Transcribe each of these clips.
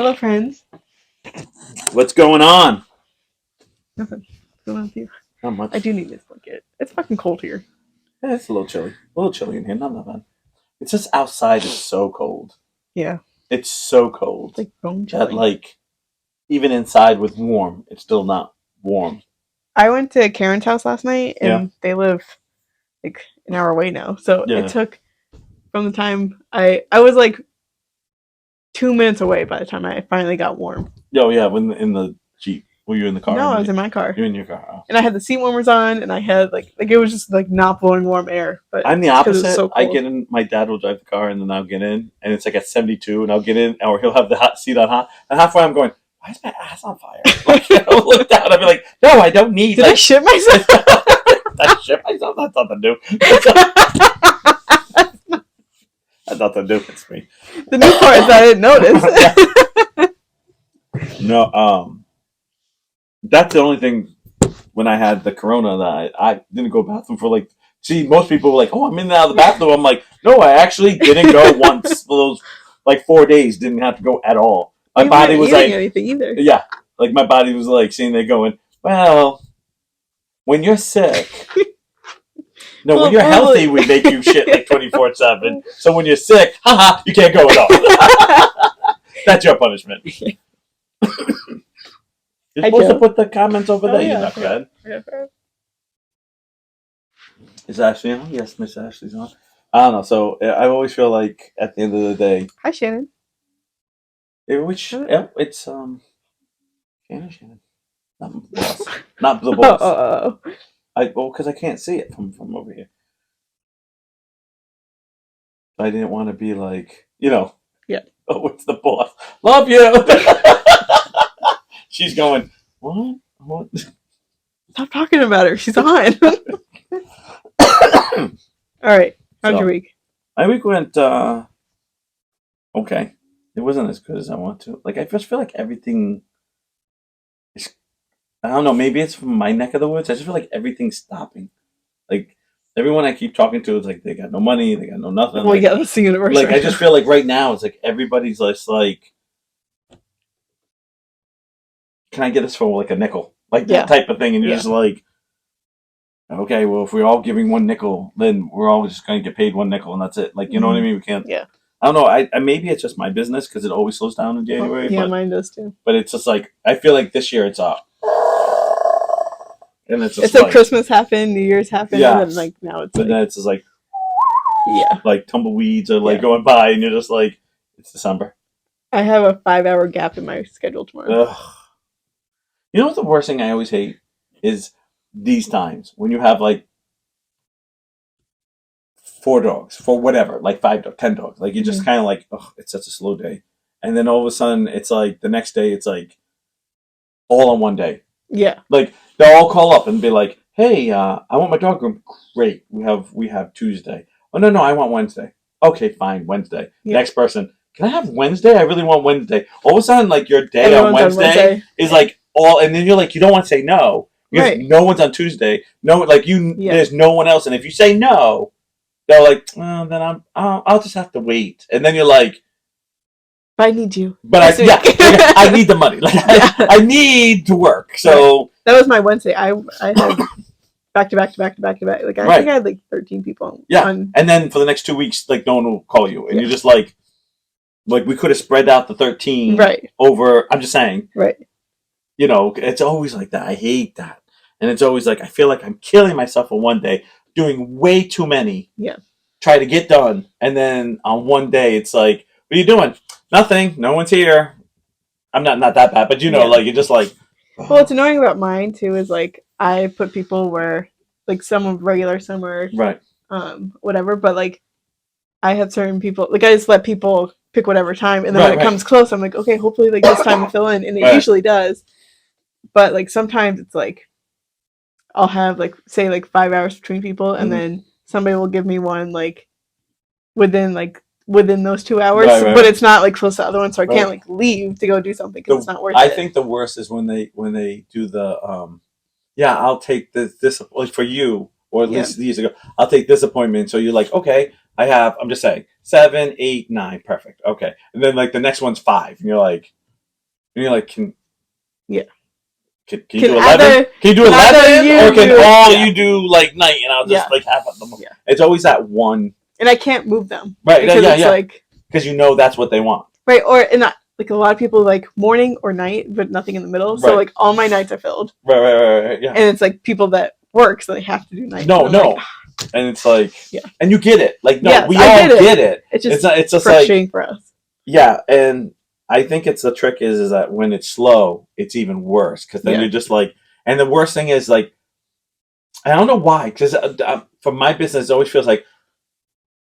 Hello, friends. What's going on? Nothing. What's going on with you? Not much. I do need this blanket. It's fucking cold here. Yeah, it's a little chilly. A little chilly in here. Not that bad. It's just outside is so cold. Yeah. It's so cold It's like bone that chilly. like even inside with warm, it's still not warm. I went to Karen's house last night, Yeah. and they live like an hour away now. So it Yeah. took from the time I was like 2 minutes away by the time I finally got warm. Oh yeah, when in the Jeep. Were you in the car? No, I was in my car, You're in your car. Oh. and I had the seat warmers on, and I had like it was just like not blowing warm air. But I'm the it's 'cause it was opposite. so I cold. get in. My dad will drive the car, and then I'll get in, and it's like at 72, and I'll get in, or he'll have the hot seat on hot, and halfway I'm going, "Why is my ass on fire?" Like, I'll look down, I'll be like, "No, I don't need." Did I shit myself? I shit myself. That's nothing new. That's nothing new. It's me. The new part is I didn't notice. No, that's the only thing when I had the corona that I didn't go to the bathroom for like. See, most people were like, "Oh, I'm in and out of the bathroom." I'm like, "No, I actually didn't go once for those like 4 days. Didn't have to go at all. My You body weren't was eating like, anything either. yeah, like my body was like sitting there going, well, when you're sick." No, when you're healthy, we make you shit like 24/7. So when you're sick, haha, you can't go at all. That's your punishment. You're supposed to put the comments over there. Yeah, You're not bad. Yeah. Is Ashley on? Yes, Miss Ashley's on. I don't know. So I always feel like at the end of the day, Hi, Shannon. it's Shannon, not the boss, not the Oh, boss. oh, Because I can't see it from over here. I didn't want to be like, Yeah. Oh, it's the boss. Love you. She's going, what? What? Stop talking about her. She's on. All right. How's your week? My week went okay. It wasn't as good as I want to. Like I just feel like everything is. I don't know. Maybe it's from my neck of the woods. I just feel like everything's stopping. Like everyone I keep talking to is like they got no money, they got no nothing. Well, like, yeah, that's the universe. Like I just feel like right now it's like everybody's just like, can I get this for like a nickel? Like that type of thing, and you're just like, okay, well, if we're all giving one nickel, then we're all just going to get paid one nickel, and that's it. Like, you know what I mean? We can't. Yeah. I don't know. I maybe it's just my business because it always slows down in January. Yeah, mine does too. But it's just like I feel like this year it's up, and it's just it's like Christmas happened, New Year's happened, and then like now it's. But then it's just like. Yeah. Like tumbleweeds are like going by, and you're just like, it's December. I have a 5-hour gap in my schedule tomorrow. Ugh. You know what the worst thing I always hate is these times when you have like 4 dogs for whatever, like 5 dogs, 10 dogs. Like you just kind of like, oh, it's such a slow day, and then all of a sudden it's like the next day it's like all on one day. Yeah. Like they'll all call up and be like, hey, I want my dog room. Great, we have Tuesday. Oh no, I want Wednesday. Okay, fine, Wednesday. Yeah. Next person, can I have Wednesday? I really want Wednesday. All of a sudden, like your day on Wednesday is like all, and then you're like, you don't want to say no because no one's on Tuesday. No, like there's no one else, and if you say no, they're like, well, then I'll just have to wait, and then you're like, I need you. But I need the money. Like I need to work. So that was my Wednesday. I had. Back to back. Like I think I had like 13 people. Yeah, and then for the next 2 weeks, like no one will call you, and you're just like we could have spread out the 13 over. I'm just saying, it's always like that. I hate that, and it's always like I feel like I'm killing myself on one day, doing way too many. Yeah, try to get done, and then on one day it's like, what are you doing? Nothing. No one's here. I'm not that bad, but like you're just like. Well, what's annoying about mine too is like I put people where like some are regular, some are whatever. But like I have certain people, like I just let people pick whatever time, and then when it comes close, I'm like, okay, hopefully like this time will fill in, and it usually does. But like sometimes it's like I'll have like say like 5 hours between people, and then somebody will give me one like within those 2 hours, but it's not like close to the other one, so I can't like leave to go do something because it's not worth it. I think the worst is when they do the I'll take this like for you, or at least years ago, I'll take this appointment. So you're like, okay, I'm just saying 7, 8, 9, perfect, okay, and then like the next one's 5, and you're like, And you're like, can Yeah. Can you do 11? Can you do 11? Or can all you do like night and I'll just like have them? Yeah. It's always that one. And I can't move them. Right. Because it's like. Because you know that's what they want. Right. Or, and like a lot of people like morning or night, but nothing in the middle. So like all my nights are filled. Right. Yeah. And it's like people that work, so they have to do nights. No. Like, and it's like, and you get it. Like, no, yes, we all get it. It's just frustrating like, for us. Yeah. And I think it's the trick is that when it's slow, it's even worse. Because then you're just like, and the worst thing is like, I don't know why. Because from my business, it always feels like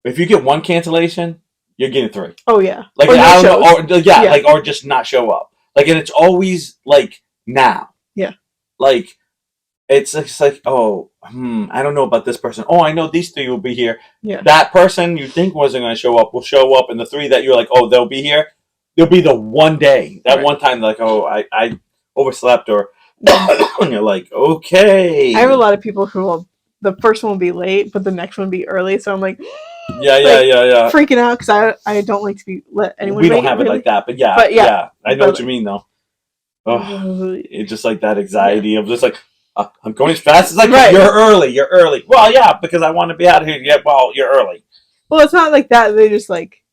if you get one cancellation, you're getting 3. Oh yeah. Like I don't know, like or just not show up. Like, and it's always like now. Yeah. Like it's like, oh, I don't know about this person. Oh, I know these 3 will be here. Yeah. That person you think wasn't going to show up will show up, and the 3 that you're like, oh, they'll be here. They'll be the one day. That one time, like, oh, I overslept, or and you're like, okay. I have a lot of people who will. The first one will be late, but the next one will be early. So I'm like, yeah, freaking out because I don't like to be let anyone. We don't have it like that, but yeah, I know what you mean though. Oh, it's just like that anxiety of just like I'm going as fast as I can. You're early. Well, yeah, because I want to be out of here. Yeah, well, you're early. Well, it's not like that. They just like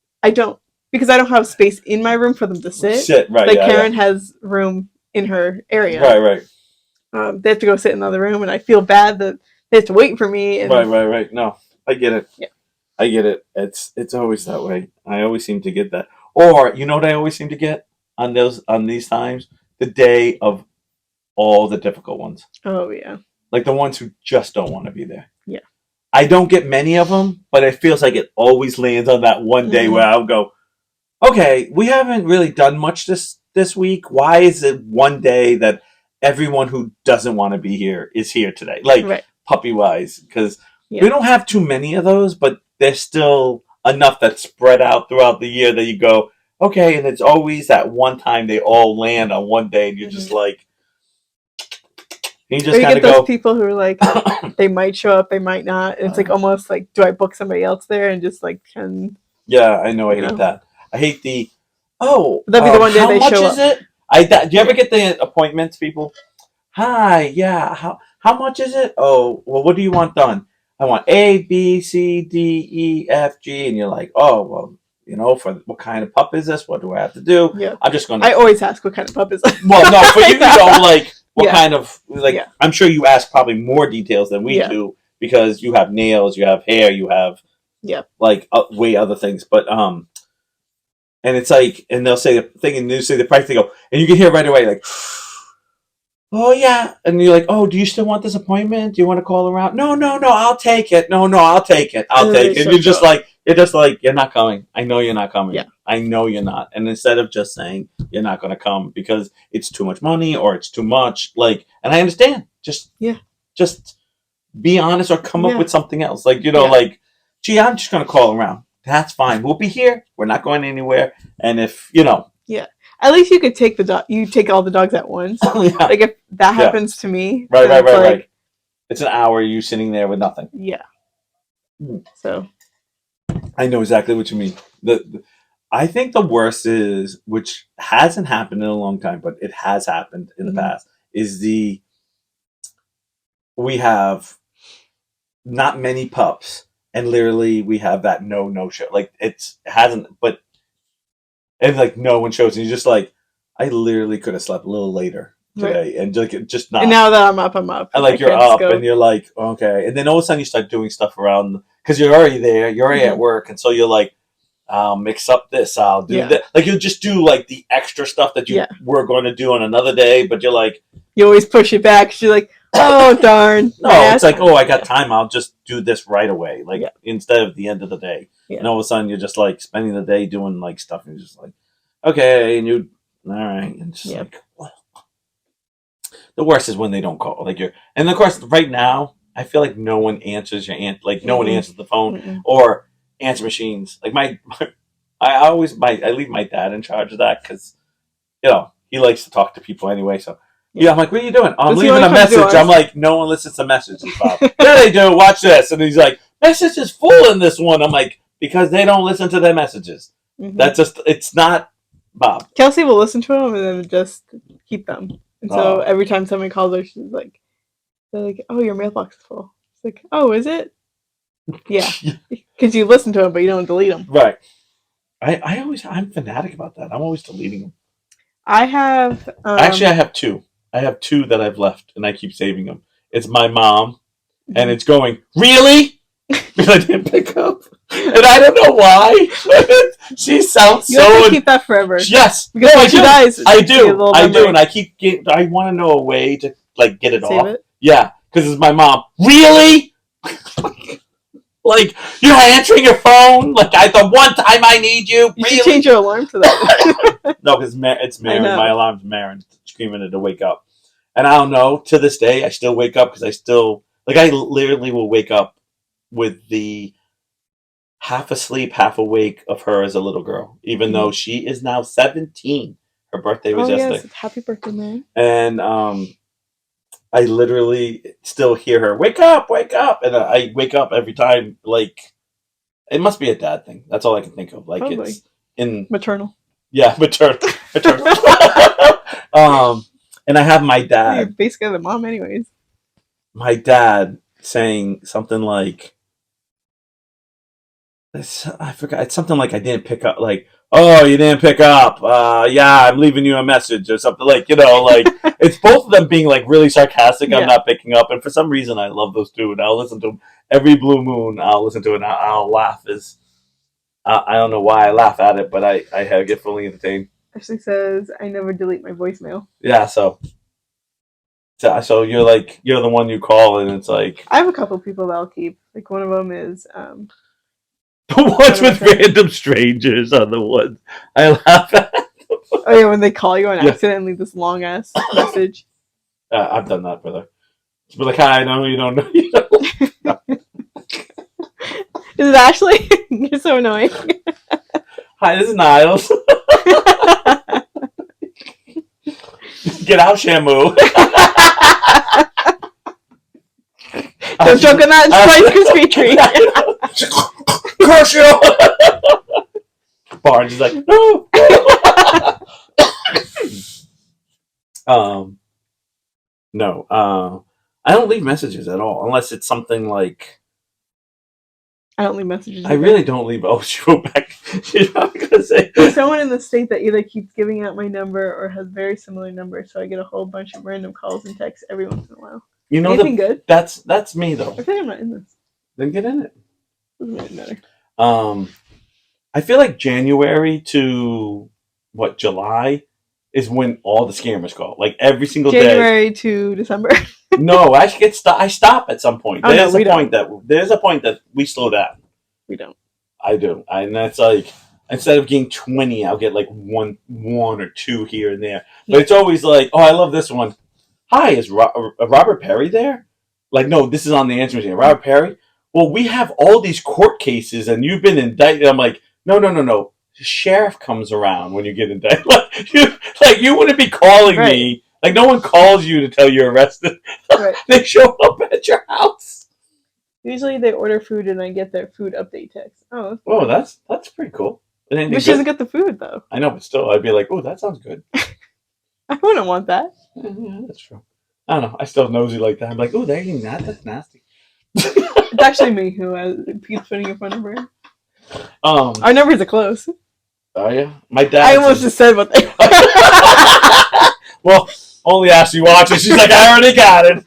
because I don't have space in my room for them to sit. Right. Like Karen has room in her area. Right. They have to go sit in another room, and I feel bad that they have to wait for me. And... Right. No, I get it. Yeah. I get it. It's always that way. I always seem to get that. Or you know what I always seem to get on these times? The day of all the difficult ones. Oh yeah. Like the ones who just don't want to be there. Yeah. I don't get many of them, but it feels like it always lands on that one day where I'll go, okay, we haven't really done much this week. Why is it one day that everyone who doesn't want to be here is here today? Like puppy wise, because we don't have too many of those, but there's still enough that's spread out throughout the year that you go, okay, and it's always that one time they all land on one day, and you're just like, you just kind of go. Those people who are like, they might show up, they might not. And it's like almost like, do I book somebody else there and just like can? Yeah, I know. I hate that. I hate the. Oh, that'd be the one day they show up. How much is it? Do you ever get the appointments, people? Hi, yeah. How much is it? Oh, well, what do you want done? I want A, B, C, D, E, F, G, and you're like, oh, well, you know, for what kind of pup is this? What do I have to do? Yeah. I'm just going to... I always ask what kind of pup is this. Well, no, for you know, like, what kind of, like, I'm sure you ask probably more details than we do because you have nails, you have hair, you have, like, way other things. But, and it's like, and they'll say the thing, and they'll say the price, they go, and you can hear right away, like, oh, yeah. And you're like, oh, do you still want this appointment? Do you want to call around? No, I'll take it. No, I'll take it. I'll take it. And you're just like, you're not coming. I know you're not coming. Yeah. I know you're not. And instead of just saying you're not going to come because it's too much money or it's too much, like, and I understand. Just be honest or come up with something else. Like, you know, like, gee, I'm just going to call around. That's fine. We'll be here. We're not going anywhere. And if, you know. Yeah. At least you could take the dog. You take all the dogs at once. Like if that happens to me, right. It's an hour you sitting there with nothing. Yeah. So. I know exactly what you mean. I think the worst is, which hasn't happened in a long time, but it has happened in the past, is we have not many pups, and literally we have that no show. Like it hasn't, but. And like no one shows, and you're just like, I literally could have slept a little later today, and just not. And now that I'm up. And like you're up, and you're like, okay. And then all of a sudden you start doing stuff around because you're already there, you're already at work, and so you're like, I'll mix up this, I'll do that. Like you'll just do like the extra stuff that you were going to do on another day, but you're like, you always push it back. Cause you're like, oh darn. No, it's like, oh, I got time. I'll just do this right away, like instead of the end of the day. And all of a sudden, you're just like spending the day doing like stuff, and you're just like, okay, and you, all right, and just like, well. The worst is when they don't call. Like and of course, right now, I feel like no one answers no one answers the phone or answer machines. Like I leave my dad in charge of that because, you know, he likes to talk to people anyway. So I'm like, what are you doing? I'm leaving a message. I'm like, no one listens to messages, Bob. Yeah, they do. Watch this, and he's like, message is full in this one. I'm like, because they don't listen to their messages. That's just, it's not Bob. Kelsey will listen to them and then just keep them. And so every time somebody calls her, she's like, they're like, "Oh, your mailbox is full." It's like, "Oh, is it?" Yeah, because you listen to them, but you don't delete them. Right. I'm fanatic about that. I'm always deleting them. I have. Actually, I have two. I have two that I've left, and I keep saving them. It's my mom, and it's going, really? Because I didn't pick up. And I don't know why. She sounds you have to keep that forever. Yes. Because when she dies, I do. And I want to know a way to like get it Save off. It? Yeah, because it's my mom. Really? Like, you're answering your phone? Like, the one time I need you? You should change your alarm to that. No, because it's Marin. My alarm's Marin screaming it to wake up. And I don't know, to this day, I still wake up because I literally will wake up with the half asleep, half awake of her as a little girl, even though she is now 17. Her birthday was yesterday. Yes. Happy birthday, man. And I literally still hear her, wake up, and I wake up every time. Like, it must be a dad thing. That's all I can think of. Like, Probably. It's in maternal. Yeah, maternal. And I have my dad. You're basically the mom, anyways. My dad saying something like, I forgot. It's something like, I didn't pick up. Like, oh, you didn't pick up. Yeah, I'm leaving you a message or something. Like, it's both of them being like really sarcastic. I'm not picking up, and for some reason, I love those two, and I'll listen to them every blue moon. I'll listen to it, and I'll laugh. I don't know why I laugh at it, but I get fully entertained. Ashley says, I never delete my voicemail. Yeah, so you're the one you call, and it's like, I have a couple people that I'll keep. Like, one of them is the ones with random strangers are the ones I laugh at. Oh yeah, when they call you on accident and leave this long ass message. I've done that with her. But like, hi, I know you don't know. Is it Ashley? You're so annoying. Hi, this is Niles. Get out, Shamu. Don't choke on that Spice Krispy treat. Crush you. Barnes is like, no. No. I don't leave messages at all unless it's something like. I don't leave messages. I really don't leave. Oh, she wrote back. She's not gonna say. There's someone in the state that either keeps giving out my number or has very similar numbers, so I get a whole bunch of random calls and texts every once in a while. Anything good? That's me though. I think I'm not in this. Then get in it. Doesn't really matter. I feel like January to July is when all the scammers call. Like every single day. January to December. No, I stop at some point. There's a point that we slow down. We don't. I do, and that's like, instead of getting 20, I'll get like one or two here and there. But it's always like, oh, I love this one. Hi, is Robert Perry there? Like, no, this is on the answer machine. Robert Perry? Well, we have all these court cases, and you've been indicted. I'm like, no. The sheriff comes around when you get indicted. You wouldn't be calling me. Like, no one calls you to tell you're arrested. Right. They show up at your house. Usually they order food and I get their food update text. Oh, that's pretty cool. But she doesn't get the food, though. I know, but still, I'd be like, oh, that sounds good. I wouldn't want that. Yeah, that's true. I don't know. I still nosy like that. I'm like, oh, they're eating that? That's nasty. It's actually me who keeps putting your phone number in. Our numbers are close. Oh, yeah? My dad. I almost just said what they were. Well, only Ashley watches. She's like, I already got it.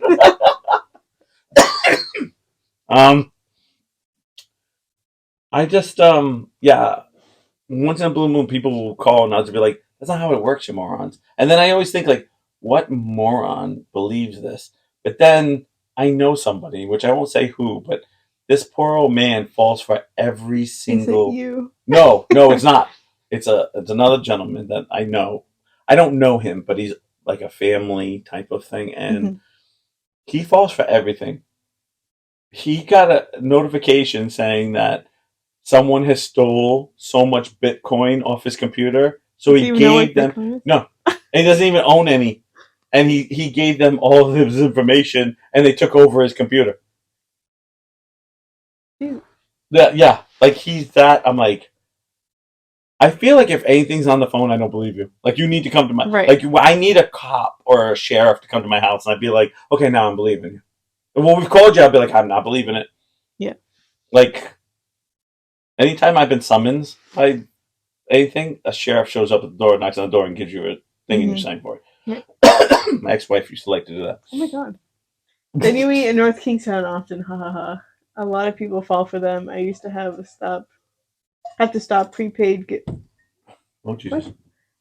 I just, yeah. Once in a blue moon, people will call and I'll just be like, that's not how it works, you morons. And then I always think, like, what moron believes this? But then I know somebody, which I won't say who, but this poor old man falls for every single. Is it you? No, it's not. It's another gentleman that I know. I don't know him, but he's like a family type of thing, and he falls for everything. He got a notification saying that someone has stole so much Bitcoin off his computer, so he gave them no, and he doesn't even own any, and he gave them all of his information, and they took over his computer. Yeah, like he's that. I'm like, I feel like if anything's on the phone, I don't believe you. Like, you need to come to my Right. like. I need a cop or a sheriff to come to my house, and I'd be like, okay, now I'm believing you. And when we've called you, I'd be like, I'm not believing it. Yeah. Like, anytime I've been summoned by anything, a sheriff shows up at the door, knocks on the door, and gives you a thing, and you sign for it. Yeah. My ex-wife used to like to do that. Oh my god. They knew me in North Kingstown often. Ha ha ha. A lot of people fall for them. I used to have to stop prepaid. Oh Jesus! What?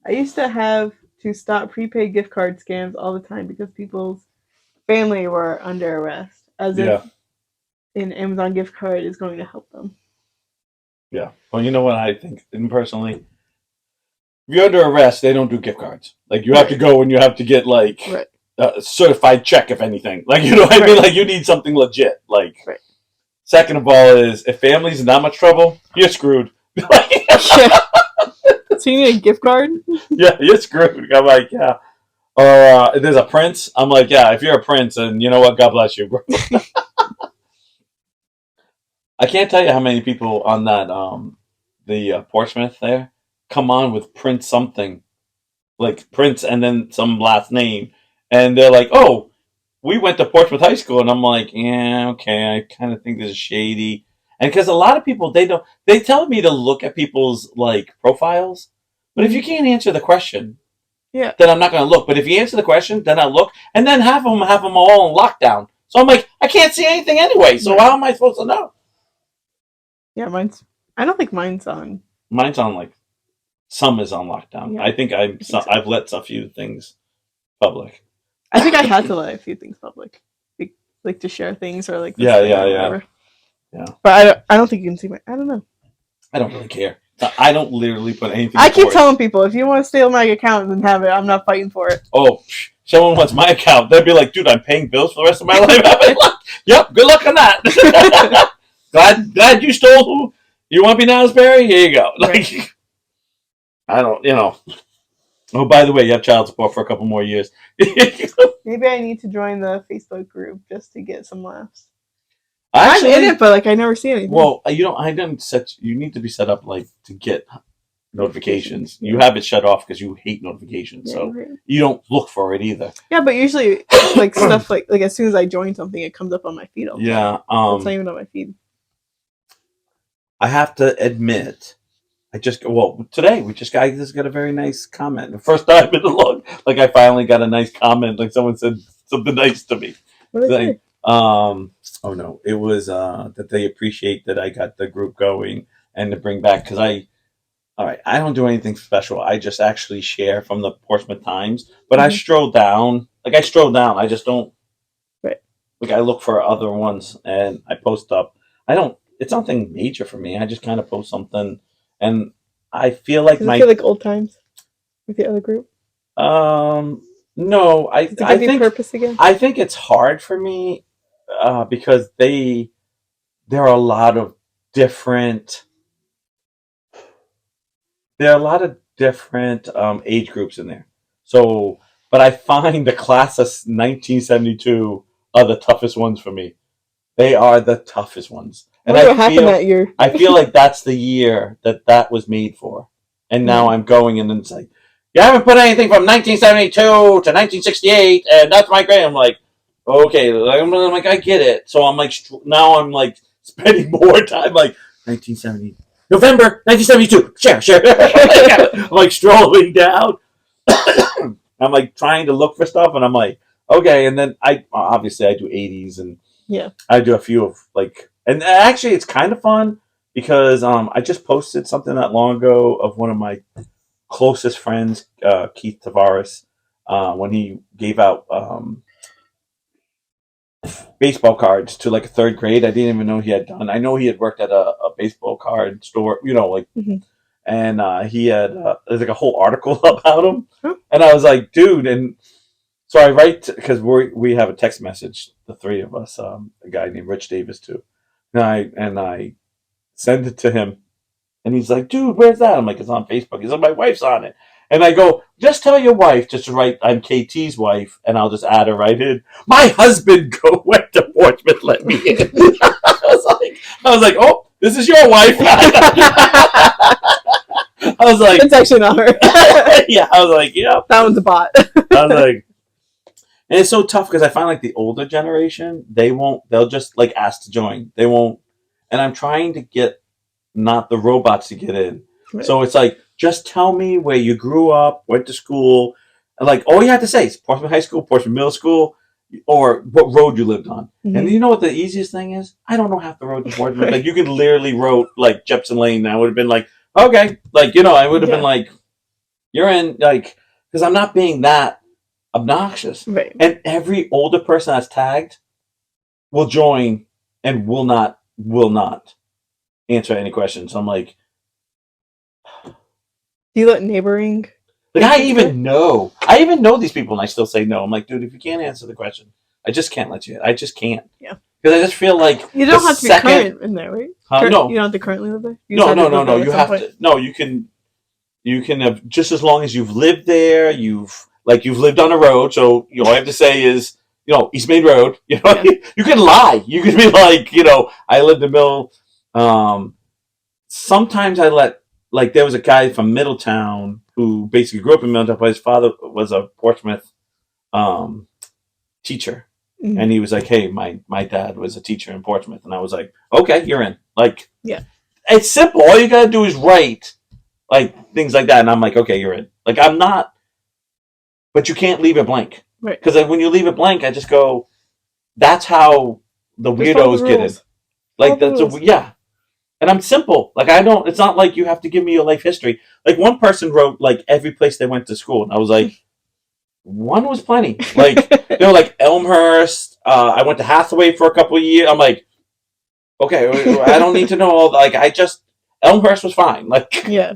I used to have to stop prepaid gift card scams all the time because people's family were under arrest, as if an Amazon gift card is going to help them. Yeah. Well, you know what I think personally. If you're under arrest, they don't do gift cards. Like, you have to go and you have to get like a certified check, if anything. Like, you know what I mean? Like, you need something legit. Like, second of all, is if family's in that much trouble, you're screwed. So you need a gift card? Yeah, you're screwed. I'm like, yeah. Or if there's a prince, I'm like, yeah. If you're a prince, and you know what, God bless you, bro. I can't tell you how many people on that the Portsmouth there come on with Prince something, like Prince and then some last name, and they're like, oh, we went to Portsmouth High School, and I'm like, yeah, okay, I kind of think this is shady, and because a lot of people they tell me to look at people's like profiles, but if you can't answer the question, then I'm not going to look. But if you answer the question, then I'll look, and then have them all in lockdown. So I'm like, I can't see anything anyway. So how am I supposed to know? Yeah, I don't think mine's on. Mine's on like. Some is on lockdown. Yeah. I think I've let a few things public. I think I had to let a few things public, like to share things or like yeah. But I don't think you can see my. I don't know. I don't really care. I don't literally put anything. I keep telling people, if you want to steal my account and have it, I'm not fighting for it. Oh, someone wants my account. They'd be like, dude, I'm paying bills for the rest of my life. I'm like, yep, good luck on that. glad you stole who you want to be Nosberry? Here you go. Like. I don't, Oh, by the way, you have child support for a couple more years. Maybe I need to join the Facebook group just to get some laughs. Actually, I'm in it, but like I never see anything. Well, I didn't set. You need to be set up like to get notifications. You have it shut off because you hate notifications, so you don't look for it either. Yeah, but usually, like stuff like as soon as I join something, it comes up on my feed. Yeah, it's not even on my feed. I have to admit. Today we just got a very nice comment. The first time in a long, like I finally got a nice comment. Like someone said something nice to me. What did they say? Oh no, it was that they appreciate that I got the group going and to bring back because I don't do anything special. I just actually share from the Portsmouth Times, but I stroll down. I just don't. Right. Like I look for other ones and I post up. It's nothing major for me. I just kind of post something. And I feel like I feel like old times with the other group. No, I think purpose again. I think it's hard for me because there are a lot of different age groups in there. So, but I find the class of 1972 are the toughest ones for me. They are the toughest ones. And what happened that year? I feel like that's the year that was made for. And now I'm going and it's like, you haven't put anything from 1972 to 1968, and that's my grade. I'm like, okay, I'm like, I get it. So I'm like, now I'm like spending more time, like 1970, November 1972, share. I'm like strolling down. I'm like trying to look for stuff, and I'm like, okay. And then I do 80s, and I do a few of like. And actually, it's kind of fun because I just posted something not long ago of one of my closest friends, Keith Tavares, when he gave out baseball cards to like a third grade. I didn't even know he had done. I know he had worked at a baseball card store, and he had there's like a whole article about him. And I was like, dude, and so I write because we have a text message, the three of us, a guy named Rich Davis too. And I send it to him, and he's like, "Dude, where's that?" I'm like, "It's on Facebook." He's like, "My wife's on it," and I go, "Just tell your wife just to write I'm KT's wife, and I'll just add her right in." My husband went to Portsmouth, let me in. I was like, "Oh, this is your wife." I I was like, it's actually not her. yeah, I was like, yeah, that one's a bot. I was like, and it's so tough because I find like the older generation, they'll just like ask to join. They won't, and I'm trying to get not the robots to get in. Right. So it's like, just tell me where you grew up, went to school, and like all you have to say is Portsmouth High School, Portsmouth Middle School, or what road you lived on. Mm-hmm. And you know what the easiest thing is? I don't know half the roads in Portsmouth. Right. Like you could literally wrote like Jepson Lane, and I would have been like, okay, like I would have been like, you're in, like, because I'm not being that obnoxious. Right. And every older person that's tagged will join and will not answer any questions. I'm like, do you let neighboring? Like I even know these people, and I still say no. I'm like, dude, if you can't answer the question, I just can't let you. I just can't. Yeah. Because I just feel like you don't have to be current in there, right? No, you don't have to currently live there. No. You have to. No, you can. You can have just as long as you've lived there. You've lived on a road. So all I have to say is East Main Road. You can lie. You can be like I lived in Mill. Sometimes I let there was a guy from Middletown who basically grew up in Middletown, but his father was a Portsmouth teacher. Mm-hmm. And he was like, hey, my dad was a teacher in Portsmouth. And I was like, okay, you're in. Like, yeah, it's simple. All you got to do is write, like, things like that. And I'm like, okay, you're in. Like, I'm not, but you can't leave it blank. Right. Because when you leave it blank, I just go, that's how the weirdos get it. Like, yeah. And I'm simple. Like, it's not like you have to give me your life history. Like, one person wrote, like, every place they went to school. And I was like, one was plenty. Like, they were like Elmhurst. I went to Hathaway for a couple of years. I'm like, okay, I don't need to know all. Like, Elmhurst was fine. Like, yeah.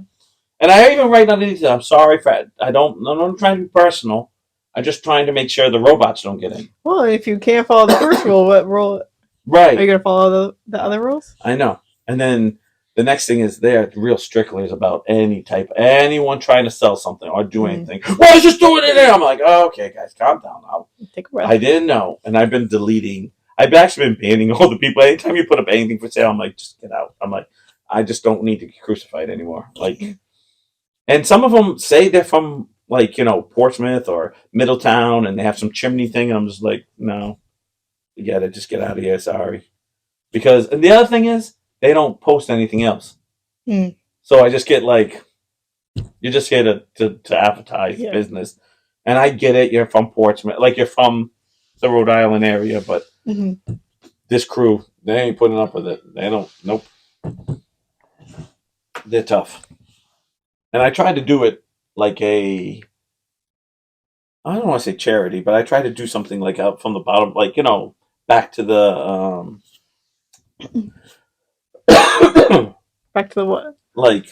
And I even write underneath it, I'm sorry, Fred. I'm not trying to be personal. I'm just trying to make sure the robots don't get in. Well, if you can't follow the first rule, what rule? Right. Are you going to follow the other rules? I know. And then the next thing is they're real strictlers about anyone trying to sell something or do anything. Why is this doing it? I'm like, oh, okay, guys, calm down now. Take a breath. I didn't know. And I've been deleting. I've actually been banning all the people. Anytime you put up anything for sale, I'm like, just get out. I'm like, I just don't need to get crucified anymore. Like, and some of them say they're from, like, Portsmouth or Middletown, and they have some chimney thing. And I'm just like, no, you got to just get out of here. Sorry. Because, and the other thing is, they don't post anything else. Mm. So I just get like, you're just here to advertise business. And I get it. You're from Portsmouth. Like, you're from the Rhode Island area. But this crew, they ain't putting up with it. They don't. Nope. They're tough. And I try to do it like I don't want to say charity, but I try to do something like out from the bottom, like, back to the back to the what? Like,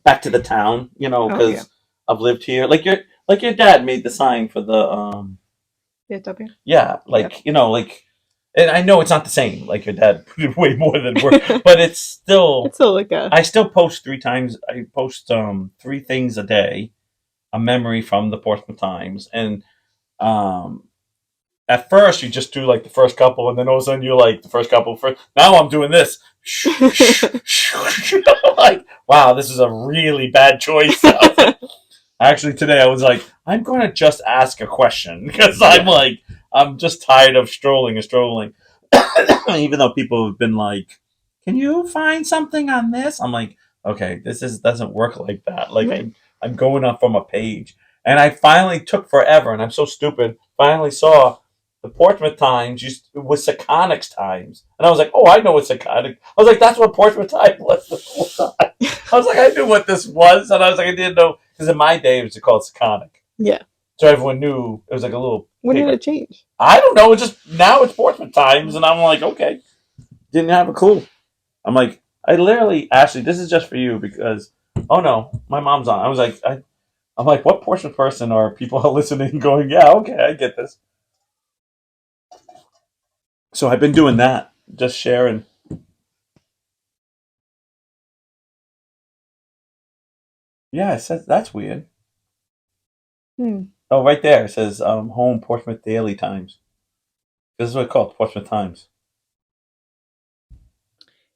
back to the town, because I've lived here. Like your dad made the sign for the DSW. Yeah, like like, and I know it's not the same. Like, your dad put way more than work, but it's still like I still post 3 times. I post 3 things a day, a memory from the Portsmouth Times, and at first you just do like the first couple, and then all of a sudden you're like the first couple. Now I'm doing this. Like, wow, this is a really bad choice. Actually, today I was like, I'm going to just ask a question because I'm just tired of strolling. Even though people have been like, can you find something on this? I'm like, okay, doesn't work like that. Like, right. I'm going up from a page, and I finally took forever, and I'm so stupid. Finally saw the Portsmouth Times was Saconic's Times, and I was like, oh, I know what Saconic. I was like, that's what Portsmouth Times was the whole time. I was like, I knew what this was, and I was like, I didn't know, because in my day it was called Saconic. Yeah. So everyone knew it was like a little. When did it change? I don't know. It's just now it's Portsmouth Times, and I'm like, okay, didn't have a clue. I'm like, I literally, Ashley, this is just for you because, oh no, my mom's on. I was like, I'm like, what Portsmouth person are people listening going, yeah, okay, I get this. So I've been doing that, just sharing. Yeah, it says that's weird. Oh, right there it says home Portsmouth Daily Times. This is what it's called, Portsmouth Times.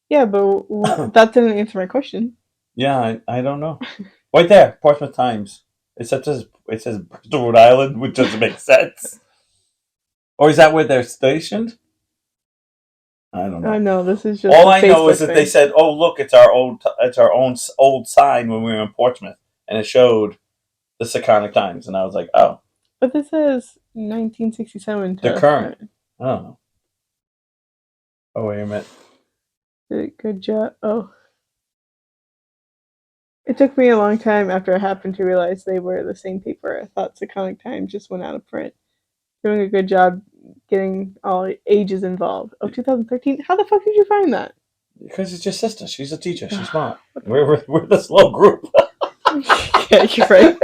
Yeah, but that didn't answer my question. Yeah, I don't know. Right there, Portsmouth Times. It says Bristol, Rhode Island, which doesn't make sense. Or is that where they're stationed? I don't know. No, this is just All a I know is Facebook that they thing. said, "Oh, look, it's our own old sign when we were in Portsmouth," and it showed the Seconic Times, and I was like, "Oh, But this says 1967 they're to current." I don't know. Oh, wait a minute. good job. Oh, it took me a long time after it happened to realize they were the same paper. I thought Seconic Times just went out of print. Doing a good job getting all ages involved. Oh, 2013? How the fuck did you find that? Because it's your sister. She's a teacher. She's smart. We're the slow group. Yeah, you're right.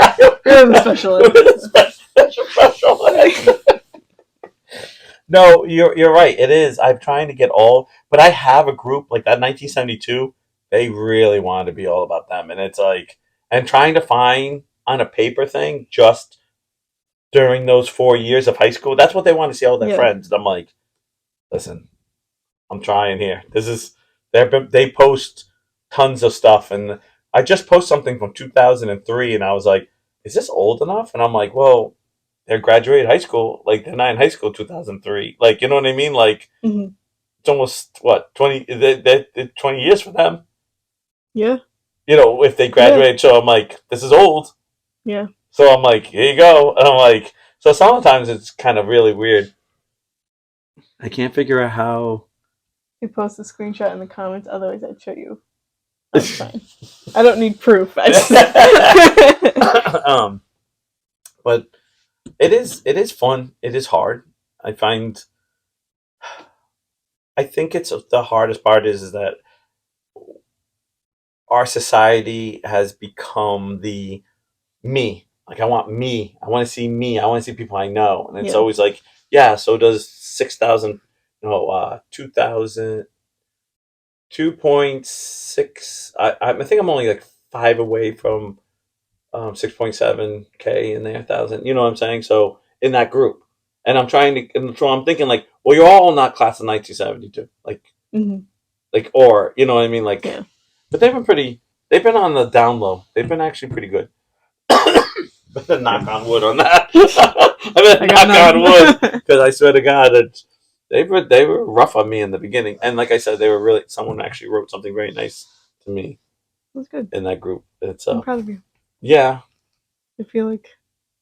You're the specialist. No, you're right. It is. I'm trying to get all, but I have a group like that 1972. They really want to be all about them, and it's like, and trying to find on a paper thing just during those 4 years of high school. That's what they want to see all their Yeah. friends. And I'm like, listen, I'm trying here. This is they post tons of stuff, and I just post something from 2003, and I was like, is this old enough? And I'm like, well, they graduated high school, like they're not in high school 2003, like you know what I mean, like Mm-hmm. it's almost what 20 20 years for them, Yeah. you know, if they graduated. So I'm like, this is old. Yeah. So I'm like, here you go, and I'm like, so sometimes it's kind of really weird. I can't figure out how. You post a screenshot in the comments, otherwise I'd show you. I'm fine. I don't need proof. I just... But it is fun. It is hard. I find. I think it's the hardest part is that our society has become the me. Like I want me. I want to see me. I want to see people I know. And it's Yeah. always like, yeah, so does 6,000, no, 2,000, 2.6. I think I'm only like 5 away from 6.7K in there, thousand. You know what I'm saying? So in that group. And I'm trying to, and so I'm thinking like, well, you're all not class of 1972. Mm-hmm. Like, or, you know what I mean? Like, Yeah. but they've been on the down low. They've been actually pretty good. But then knock on wood on that. I mean, knock on wood, because I swear to God, they were rough on me in the beginning. And like I said, they were really, someone actually wrote something very nice to me. That's good. In that group. It's I'm proud of you. Yeah. I feel like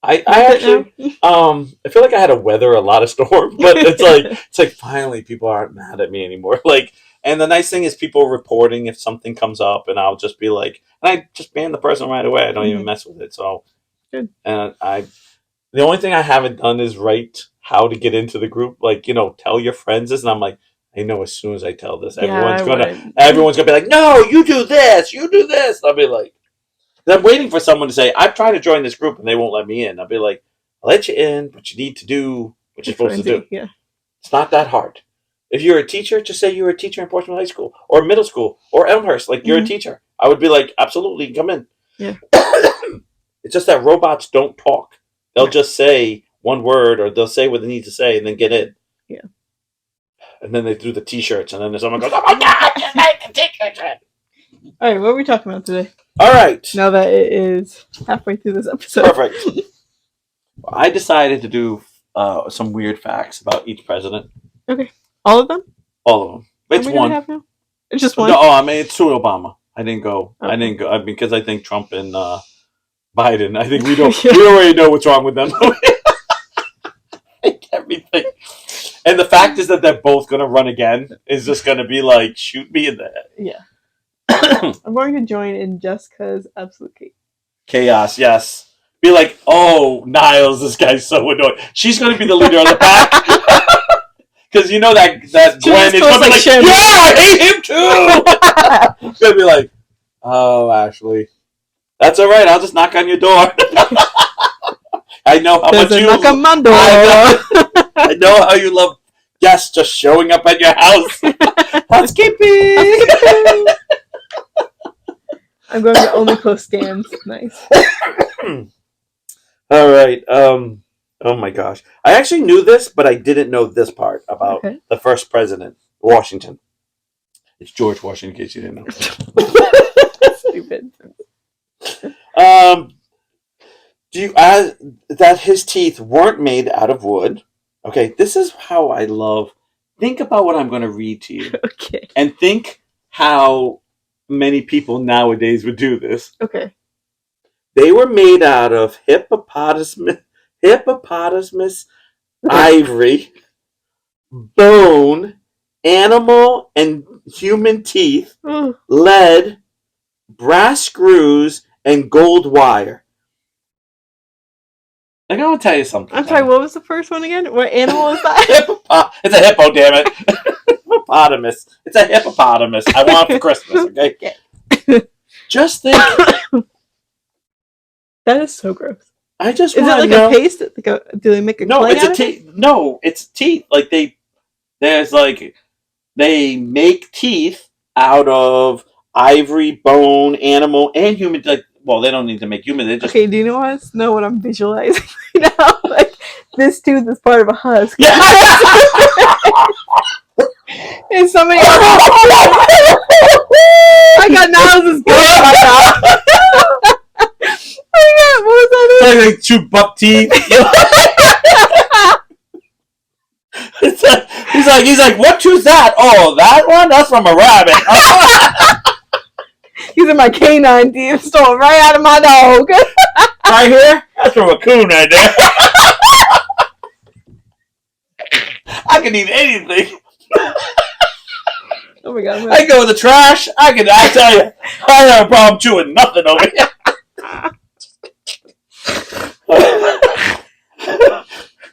I actually I feel like I had to weather a lot of storms, but it's like finally people aren't mad at me anymore. Like, and the nice thing is people reporting if something comes up, and I'll just be like, and I just ban the person right away. I don't even mess with it. So good. And the only thing I haven't done is write how to get into the group. Like, you know, tell your friends this, and I'm like, I know as soon as I tell this, everyone's gonna be like, no, you do this, you do this. And I'll be like, I'm waiting for someone to say, I'm trying to join this group and they won't let me in. I'll be like, I'll let you in, but you need to do what you're supposed to do. Yeah. It's not that hard. If you're a teacher, just say you're a teacher in Portsmouth High School or middle school or Elmhurst. Like, you're a teacher. I would be like, absolutely, come in. Yeah. It's just that robots don't talk. They'll just say one word, or they'll say what they need to say and then get in. Yeah. And then they do the t-shirts, and then someone goes, oh my God, just make the t-shirts. All right, what are we talking about today? All right. Now that it is halfway through this episode. Perfect. I decided to do some weird facts about each president. Okay. All of them? All of them. It's one. Have now? It's just one? No, I mean, it's to Obama. I dn't go. Because I think Trump and Biden, I think we already know what's wrong with them. Everything. And the fact is that they're both going to run again is just going to be like, shoot me in the head. Yeah. I'm going to join in just because absolute chaos, yes. Be like, oh, Niles, this guy's so annoying. She's going to be the leader of the pack. Because you know that Gwen is going to be like, yeah, I hate him too. She's going to be like, oh, Ashley. That's all right. I'll just knock on your door. I know how much you knock on my door. I know how you love guests just showing up at your house. Housekeeping. I'm going to only post scams. Nice. All right. Oh my gosh. I actually knew this, but I didn't know this part about the first president, Washington. It's George Washington, in case you didn't know. Do you that his teeth weren't made out of wood? Okay, this is how I love. Think about what I'm going to read to you. Okay. And think how many people nowadays would do this. Okay. They were made out of hippopotamus ivory, bone, animal and human teeth, lead, brass screws, and gold wire. I'm going to tell you something. I'm sorry, what was the first one again? What animal is that? It's a hippo, damn it. Hippopotamus. It's a hippopotamus. I want it for Christmas, okay? Just think. That is so gross. I just want to know. Is it like a paste? Do they make a no, clay it's a teeth. No, it's teeth. Like they make teeth out of ivory, bone, animal, and human. Like, well, they don't need to make human. They just... Okay, do you know what I'm visualizing right now? Like, this tooth is part of a husk. Yeah. And somebody else... I got nails as good as my mouth. Oh my god, what was that? Like two buck teeth. He's like, what tooth's that? Oh, that one? That's from a rabbit. These are my canine teeth stolen right out of my dog. Right here? That's from a coon right there. I can eat anything. Oh my god. I go in the trash. I tell you, I have a problem chewing nothing over here.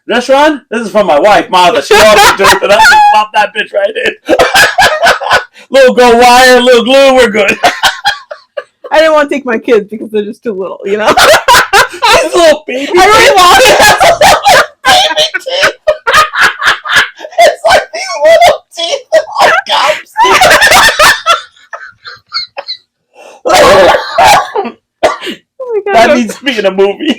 This one? This is from my wife, Martha. She walked into it, and I just pop that bitch right in. Little gold wire, little glue, we're good. I didn't want to take my kids because they're just too little, you know? These little baby teeth. I really want baby teeth. It's like these little teeth that all gums. Oh my god. That needs to be in a movie.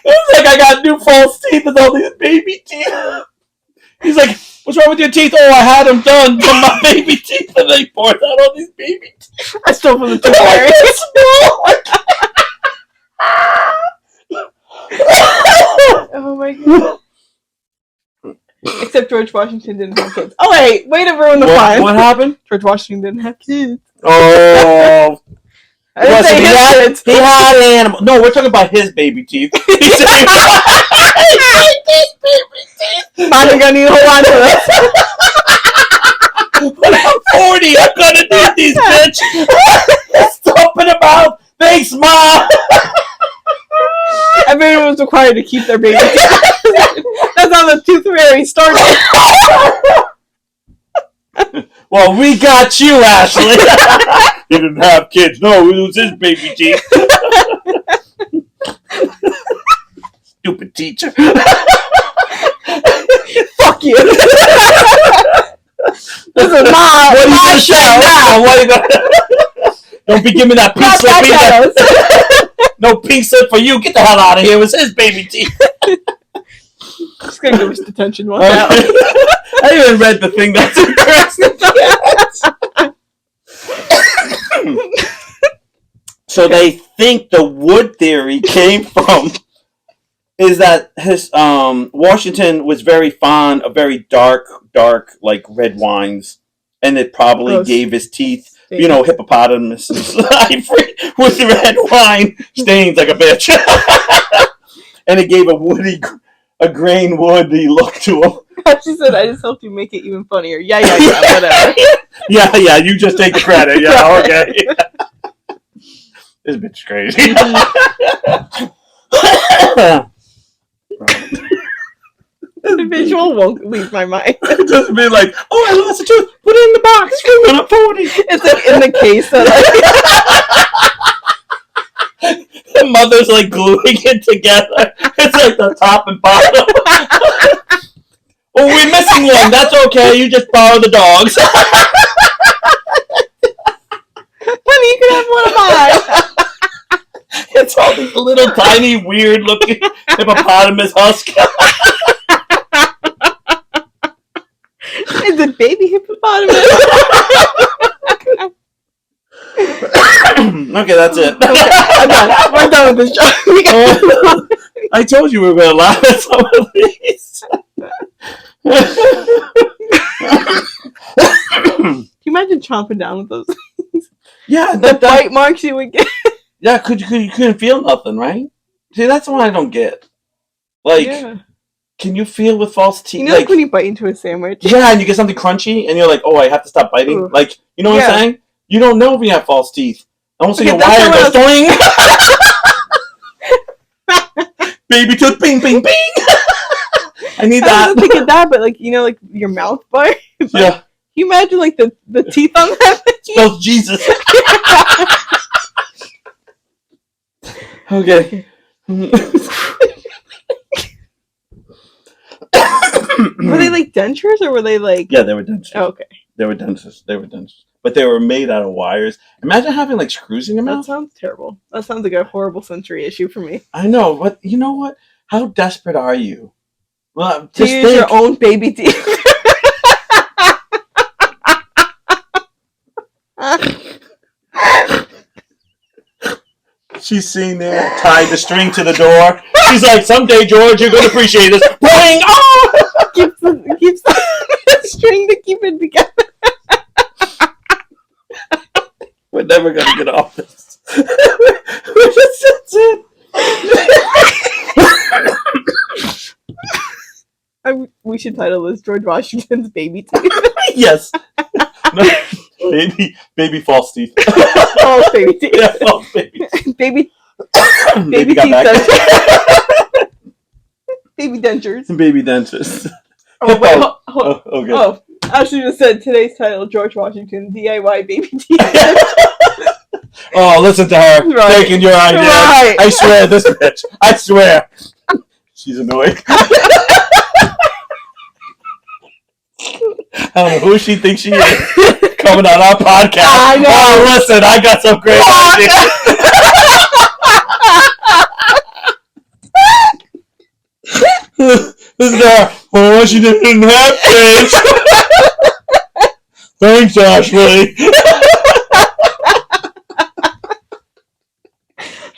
It's like I got new false teeth with all these baby teeth. He's like, what's wrong with your teeth? Oh, I had them done from my baby teeth, and they poured out all these baby teeth. I stole from the tooth fairy. Oh my god. Except George Washington didn't have kids. Oh wait, way to ruin the fun. What happened? George Washington didn't have kids. Oh. I didn't say his kids. He had an animal. No, we're talking about his baby teeth. He said his baby teeth. I'm gonna need to hold on to this. When I'm 40, I'm gonna need these, bitch. Stop it about. Thanks, Mom. Everyone was required to keep their baby teeth. That's how the tooth fairy started. Well, we got you, Ashley. He didn't have kids. No, it was his baby teeth. Stupid teacher. Fuck you. This is my show. Now? What are you gonna... Don't be giving me that pink slip either. No pink slip for you. Get the hell out of here. It was his baby teeth. Just gonna give us detention. Watch out. I even read the thing that's So they think the wood theory came from is that his Washington was very fond of very dark like red wines, and it probably gave his teeth, you know, hippopotamus ivory with red wine stains like a bitch, and it gave a grain woody look to him. She said, "I just helped you make it even funnier." Yeah, whatever. Yeah, you just take the credit. Yeah, okay. This bitch is crazy. The visual won't leave my mind. Just be like, oh, I lost a tooth. Put it in the box. Screw it up 40. It's like in the case that the mother's like gluing it together. It's like the top and bottom. Oh, we're missing one. That's okay. You just borrow the dogs. Honey, you can have one of mine. It's all these little tiny weird looking hippopotamus husk. Is it baby hippopotamus? Okay, that's it. Okay, I'm done. We're done with this joke. I told you we were going to laugh at some of these. Can you imagine chomping down with those? Yeah, the bite marks you would get. Yeah, you couldn't feel nothing, right? See, that's what I don't get. Like, can you feel with false teeth? You know, like when you bite into a sandwich. Yeah, and you get something crunchy, and you're like, "Oh, I have to stop biting." Ooh. Like, you know what I'm saying? You don't know if you have false teeth. Almost like a wire goes doing. Baby tooth, bing, bing, bing. I need that. I think of that, but like, you know, like your mouth bar. Like, yeah. Can you imagine like the teeth on that? Smells Jesus. Okay. Were they like dentures or were they like? Yeah, they were dentures. Oh, okay. They were dentures. But they were made out of wires. Imagine having like screws in your mouth. That sounds terrible. That sounds like a horrible sensory issue for me. I know, but you know what? How desperate are you? Well, to use your own baby teeth. She's sitting there, tied the string to the door. She's like, "Someday, George, you're going to appreciate this." Boing! Oh! Keeps the string to keep it together. We're never going to get off this. That's it. We should title this George Washington's Baby Teeth. Yes. No, baby false teeth. False baby teeth. Yeah, false baby teeth. Baby got teeth. Baby dentures. Baby dentures. Oh, wait. Okay. Oh, Ashley just said today's title, George Washington DIY Baby Teeth. Oh, listen to her. Right. Taking your idea. Right. I swear, this bitch. I swear. She's annoying. I don't know who she thinks she is coming on our podcast. I know. Oh, listen, I got some great ideas. This guy, well, she didn't have kids. Thanks, Ashley.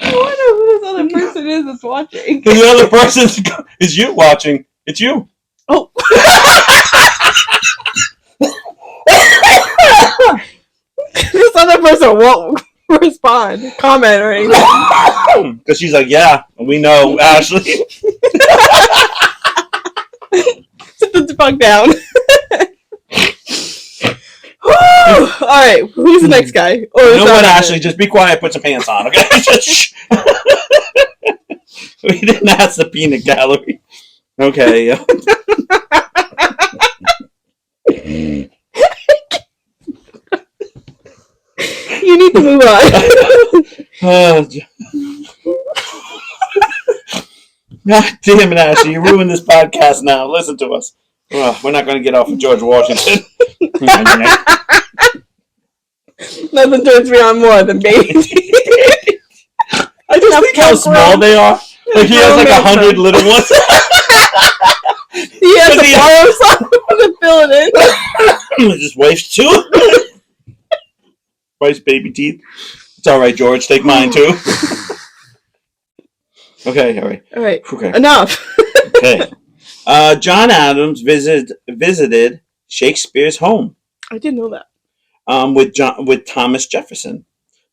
I wonder who this other person is that's watching. The other person is you watching. It's you. Oh. This other person won't respond, comment, or anything. Because she's like, yeah, we know, Ashley. Sit the fuck down. Alright, who's the next guy? You know what, Ashley? Just be quiet, put some pants on, okay? We didn't ask the peanut gallery. Okay. You need to move on. God damn it, Ashley. You ruined this podcast now. Listen to us. We're not going to get off of George Washington. Nothing turns me on more than baby teeth. I just think how small they are. Like he has like 100 little ones. He has to borrow something to fill it in. Just wife's too. Wife's baby teeth. It's all right, George. Take mine too. Okay, all right. All right. Okay. Enough. Okay. John Adams visited Shakespeare's home. I didn't know that. With Thomas Jefferson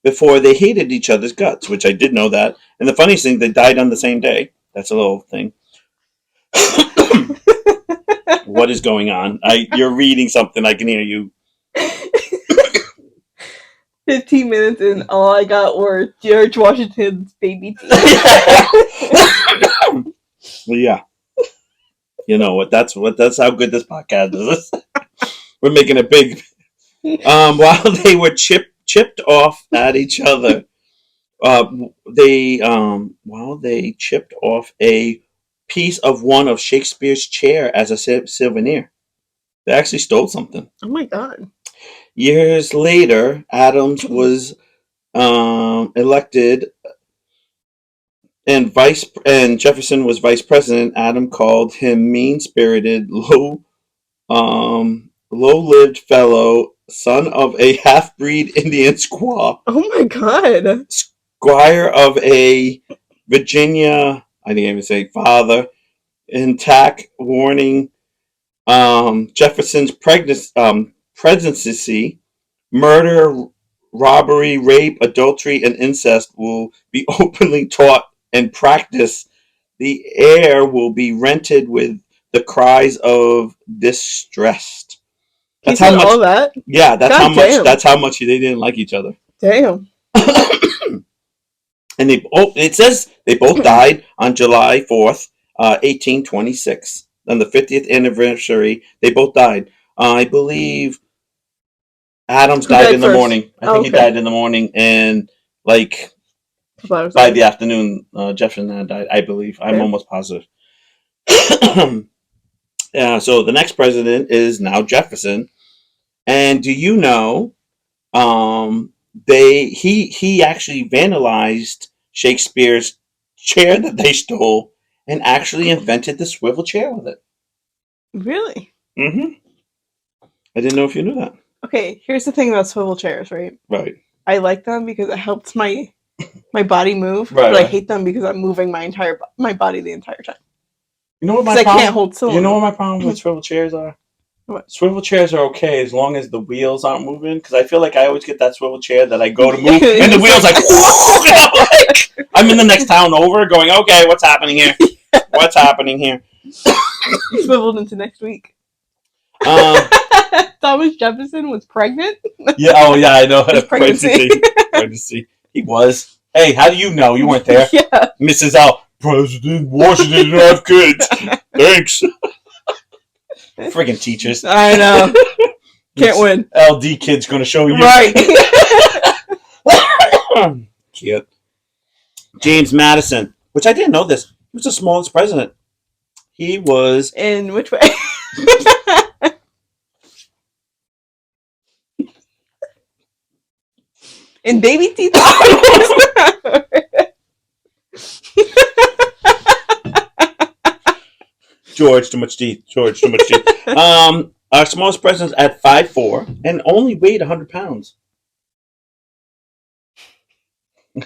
before they hated each other's guts, which I did know that. And the funniest thing, they died on the same day. That's a little thing. What is going on? You're reading something. I can hear you. 15 minutes and all I got were George Washington's baby teeth. Well, yeah. You know what? That's how good this podcast is. We're making it big. While they were chipped off at each other, while they chipped off a piece of one of Shakespeare's chair as a souvenir. They actually stole something. Oh my god. Years later, Adams was elected and Jefferson was vice president. Adam called him mean-spirited, low low-lived fellow, son of a half-breed Indian squaw, Oh my god. squire of a Virginia, I didn't even say father, intact warning Jefferson's presidency, murder, robbery, rape, adultery, and incest will be openly taught and practiced. The air will be rented with the cries of distressed. He That's how said much. all that? Yeah, that's how God much. damn. That's how much they didn't like each other. Damn. And it says they both died on July 4th, 1826. On the 50th anniversary, they both died. I believe Adams Who died died in the first? morning. I Oh, think he okay. died in the morning, and like by the afternoon, Jefferson had died. I believe. I'm almost positive. Yeah. So the next president is now Jefferson. And do you know he actually vandalized Shakespeare's chair that they stole and actually invented the swivel chair with it. Really? Mm-hmm. I didn't know if you knew that. Okay, here's the thing about swivel chairs, right? Right. I like them because it helps my body move, Right. but I Right. hate them because I'm moving my body the entire time. You know what my Because I problem? can't hold still. You know what my problem with swivel chairs are? What? Swivel chairs are okay as long as the wheels aren't moving. Because I feel like I always get that swivel chair that I go to move and the wheels like, I'm in the next town over, going, okay, what's happening here? What's happening here? Swiveled into next week. Thomas Jefferson was pregnant. Yeah. Oh, yeah. I know. Pregnancy. Pregnancy. He was. Hey, how do you know? You weren't there. Yeah. Mrs. L. President Washington didn't have kids. Thanks. Friggin' teachers. I know. Can't win. LD kid's gonna show you. Right. Cute. James Madison, which I didn't know this. He was the smallest president. He was. In which way? In baby teeth. George, too much teeth. George, too much teeth. Our smallest president's at 5'4" and only weighed 100 pounds.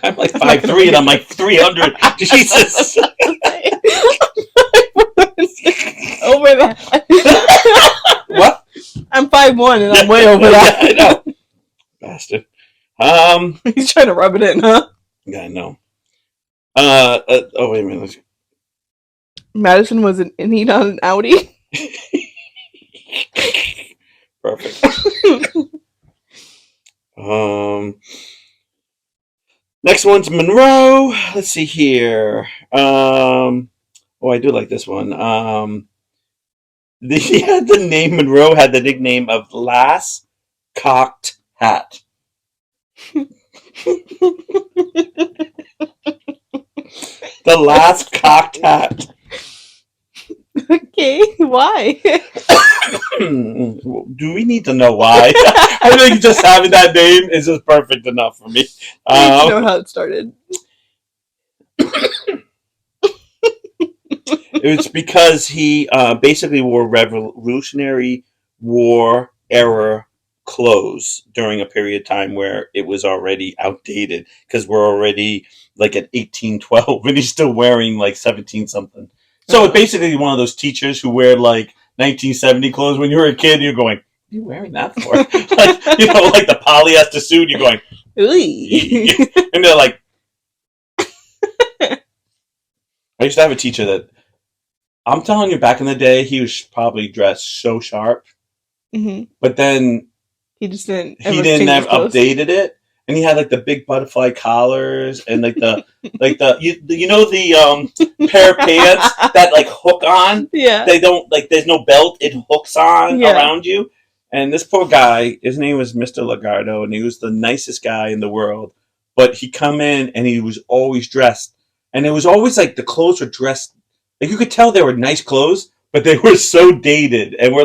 I'm like 5'3" and I'm like 300. Jesus. Over that. What? I'm 5'1" and I'm way over that. I know. Bastard. He's trying to rub it in, huh? Yeah, I know. Oh, wait a minute. Madison was an innie, not an outie. Perfect. Next one's Monroe. Let's see here. Oh, I do like this one. The name Monroe had the nickname of Lass Cocked Hat. The last cocked hat. Okay, why? Do we need to know why? I think just having that name is just perfect enough for me. I need to know how it started. It was because he basically wore Revolutionary War era clothes during a period of time where it was already outdated because we're already like at 1812 and he's still wearing like 17 something. So it's basically one of those teachers who wear like 1970 clothes when you were a kid. You're going, what are you wearing that for? Like, like the polyester suit. You're going, and they're like, I used to have a teacher that I'm telling you, back in the day, he was probably dressed so sharp, but then he just didn't. He didn't have updated it, and he had like the big butterfly collars and like the you know the pair of pants that like hook on. Yeah, they don't like. There's no belt; it hooks on around you. And this poor guy, his name was Mr. Lagardo, and he was the nicest guy in the world. But he come in and he was always dressed, and it was always like the clothes were dressed. Like you could tell they were nice clothes, but they were so dated, and we're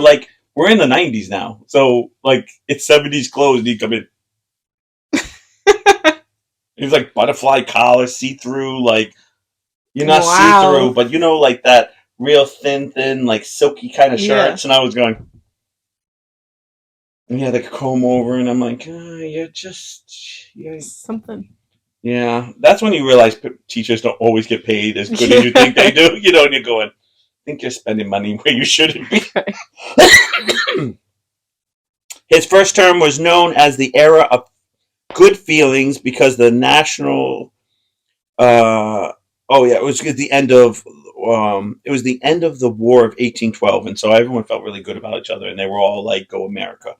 in the 90s now. So, like, it's 70s clothes, and you come in. It's like butterfly collar, see-through, like, you're not see-through, but like that real thin, like, silky kind of shirts. And I was going, Yeah, they comb over, and I'm like, you're something. yeah. That's when you realize teachers don't always get paid as good as you think they do. You know, and you're going, I think you're spending money where you shouldn't be. His first term was known as the era of good feelings because the national. Oh yeah, it was the end of. It was the end of the War of 1812, and so everyone felt really good about each other, and they were all like, "Go America!"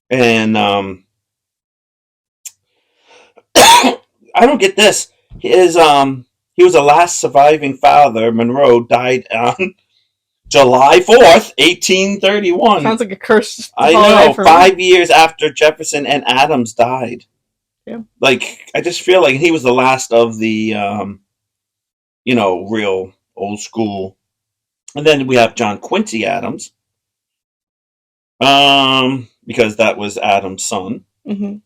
And I don't get this. He was the last surviving father. Monroe died on July 4th, 1831. Sounds like a cursed I holiday know, for 5 years after Jefferson and Adams died. Yeah. Like, I just feel like he was the last of the, real old school. And then we have John Quincy Adams, because that was Adams' son. Mm-hmm.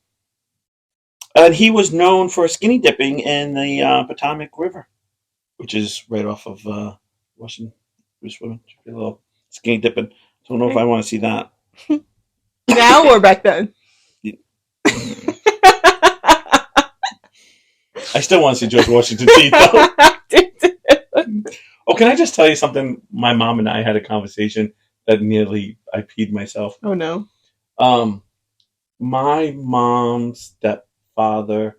And he was known for skinny dipping in the Potomac River, which is right off of Washington. A little skinny dipping. Don't know if I want to see that. Now or back then? I still want to see George Washington teeth, though. Oh, can I just tell you something? My mom and I had a conversation that nearly I peed myself. Oh no. My mom's stepfather,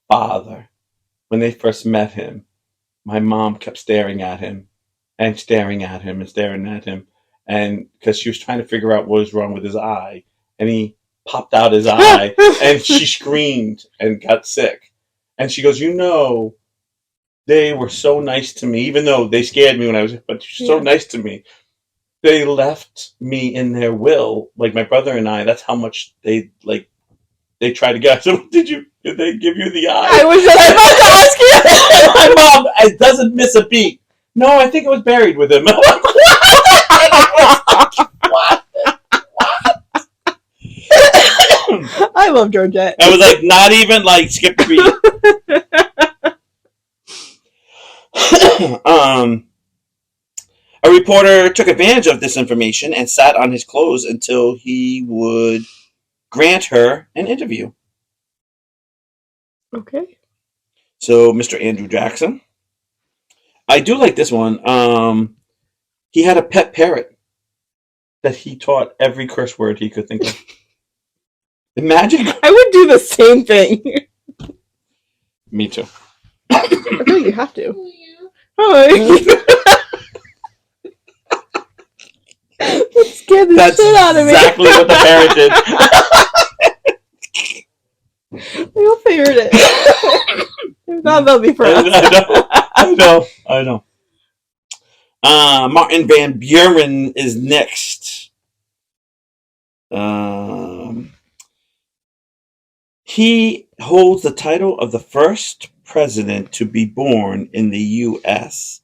when they first met him, my mom kept staring at him and staring at him and staring at him, and because she was trying to figure out what was wrong with his eye, and he popped out his eye, and she screamed and got sick. And she goes, they were so nice to me, even though they scared me when I was, but so nice to me. They left me in their will, like my brother and I. That's how much they tried to get. So did they give you the eye? I was just about to ask you. My mom, it doesn't miss a beat. No, I think it was buried with him. I'm like, what? I love Georgette. I was like, not even like skip a beat. A reporter took advantage of this information and sat on his clothes until he would grant her an interview. Okay. So, Mr. Andrew Jackson. I do like this one. He had a pet parrot that he taught every curse word he could think of. Imagine. I would do the same thing. Me too. I feel like you have to. Oh, that scared the shit out of me. That's exactly what the parrot did. We'll figure it. If not, they'll be for us. I know. Martin Van Buren is next. He holds the title of the first president to be born in the U.S.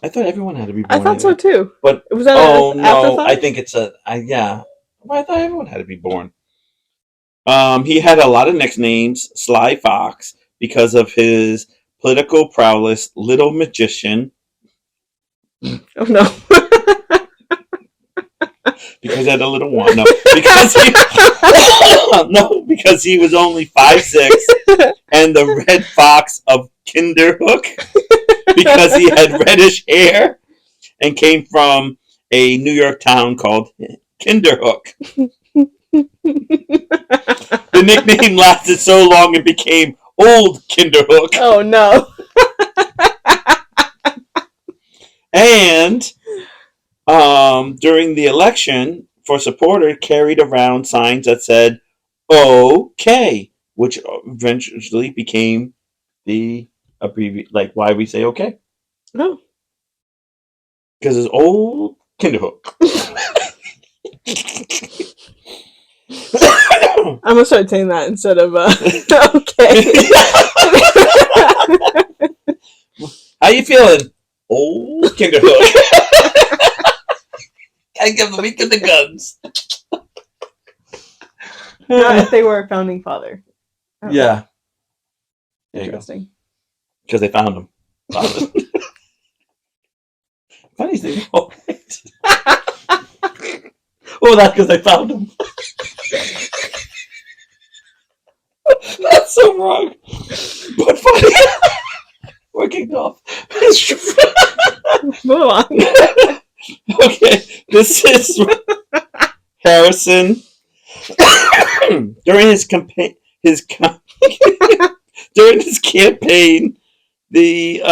I thought everyone had to be born. I thought so too. But was that no, I think it's yeah. Well, I thought everyone had to be born. He had a lot of nicknames. Sly Fox, because of his political prowess. Little Magician. Oh no. Because I had a little one. No, because he was only 5'6", and the Red Fox of Kinderhook, because he had reddish hair and came from a New York town called Kinderhook. The nickname lasted so long it became Old Kinderhook. Oh no. And during the election, for supporters carried around signs that said "OK," which eventually became the like why we say "OK." Oh. Because it's Old Kinderhook. I'm gonna start saying that instead of okay. How you feeling? Old Kinderhook. I give the weak of the guns. If they were a founding father. Oh. Yeah. There interesting. Because they found him. Funny thing. Oh, that's because I found him. That's so wrong. But funny. We're kicked off. Move on. Okay, this is Harrison. During his campaign, during his campaign, the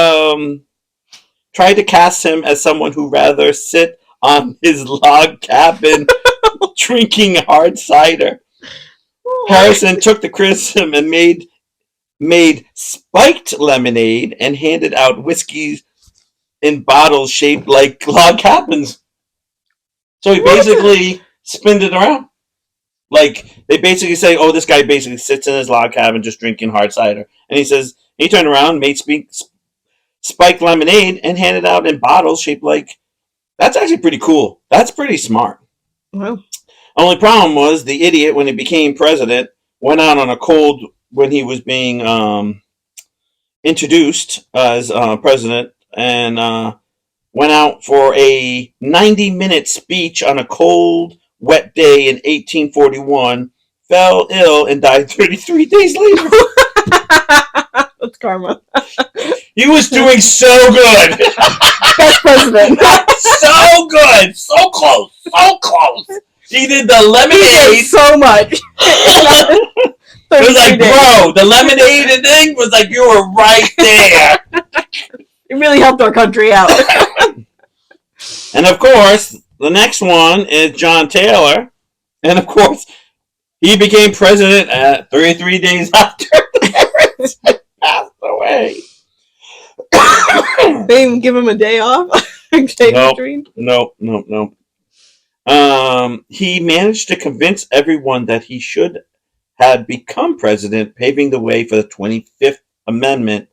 tried to cast him as someone who rather sit on his log cabin drinking hard cider. Harrison took the criticism and made spiked lemonade and handed out whiskeys in bottles shaped like log cabins. So he basically spinned it around. Like, they basically say, oh, this guy basically sits in his log cabin just drinking hard cider. And he says, he turned around, made spiked lemonade, and handed out in bottles shaped like. That's actually pretty cool. That's pretty smart. Wow. Only problem was the idiot, when he became president, went out on a cold when he was being introduced as president, and went out for a 90-minute speech on a cold, wet day in 1841, fell ill, and died 33 days later. That's karma. He was doing so good. Best president. So good. So close. So close. He did the lemonade. So much. It was like, bro, the lemonade thing was like, you were right there. It really helped our country out. And of course, the next one is John Taylor. And of course, he became president at 33 days after Harris passed away. They didn't even give him a day off. Nope. He managed to convince everyone that he should have become president, paving the way for the 25th Amendment,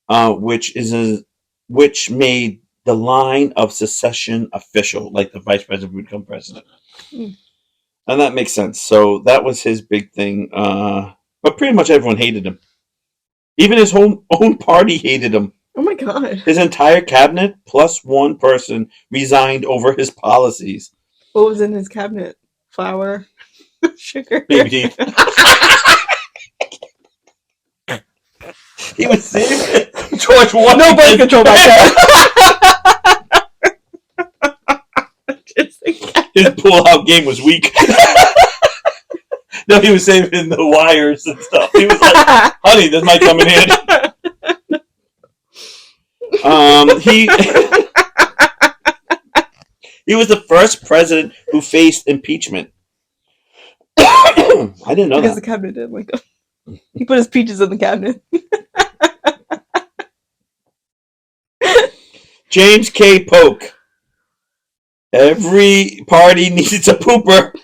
which made the line of secession official, like the vice president would become president. And that makes sense. So that was his big thing. But pretty much everyone hated him. Even his own party hated him. Oh my god. His entire cabinet, plus one person, resigned over his policies. What was in his cabinet? Flour? Sugar? Baby teeth. He was saving George Washington. No birth control back there. His pull-out game was weak. No, he was saving the wires and stuff. He was like, honey, this might come in handy. He was the first president who faced impeachment. I didn't know because that. The cabinet did like that. He put his peaches in the cabinet. James K. Polk. Every party needs a pooper.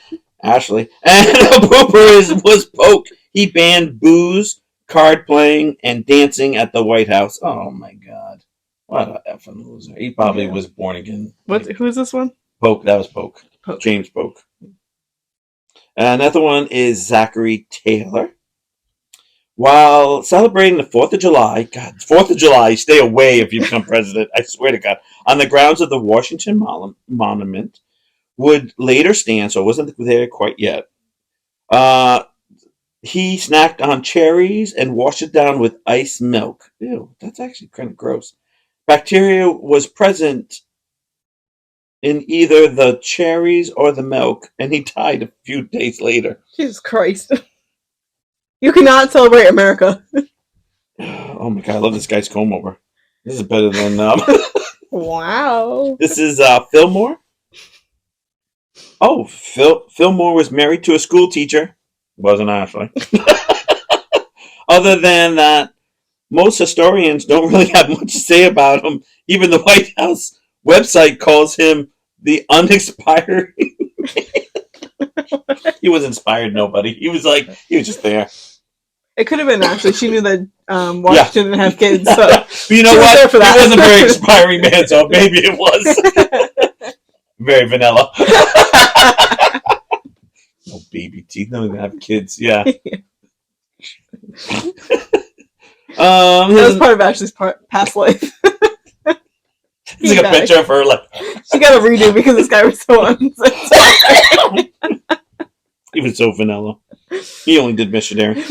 Ashley. And a pooper was Polk. He banned booze, card playing, and dancing at the White House. Oh my god. What a effing loser. He probably was born again. Who is this one? Polk. That was Polk. James Polk. Another one is Zachary Taylor. While celebrating the 4th of July, God, 4th of July, stay away if you become president, I swear to God, on the grounds of the Washington Monument, would later stand, so it wasn't there quite yet. He snacked on cherries and washed it down with ice milk. Ew, that's actually kind of gross. Bacteria was present in either the cherries or the milk, and he died a few days later. Jesus Christ. You cannot celebrate America. Oh my god, I love this guy's comb over. This is better than... Wow. This is Fillmore. Oh, Fillmore was married to a school teacher. Wasn't Ashley. Other than that, most historians don't really have much to say about him. Even the White House website calls him the unexpired. He was inspired nobody. He was just there. It could have been actually. She knew that Washington didn't have kids. So you know what? He wasn't a very inspiring man, so maybe it was. Very vanilla. No baby teeth. None of them have kids. Yeah. That was part of Ashley's past life. It's like a picture of her, like, She got a redo because this guy was so uninspired. He was so vanilla. He only did missionary.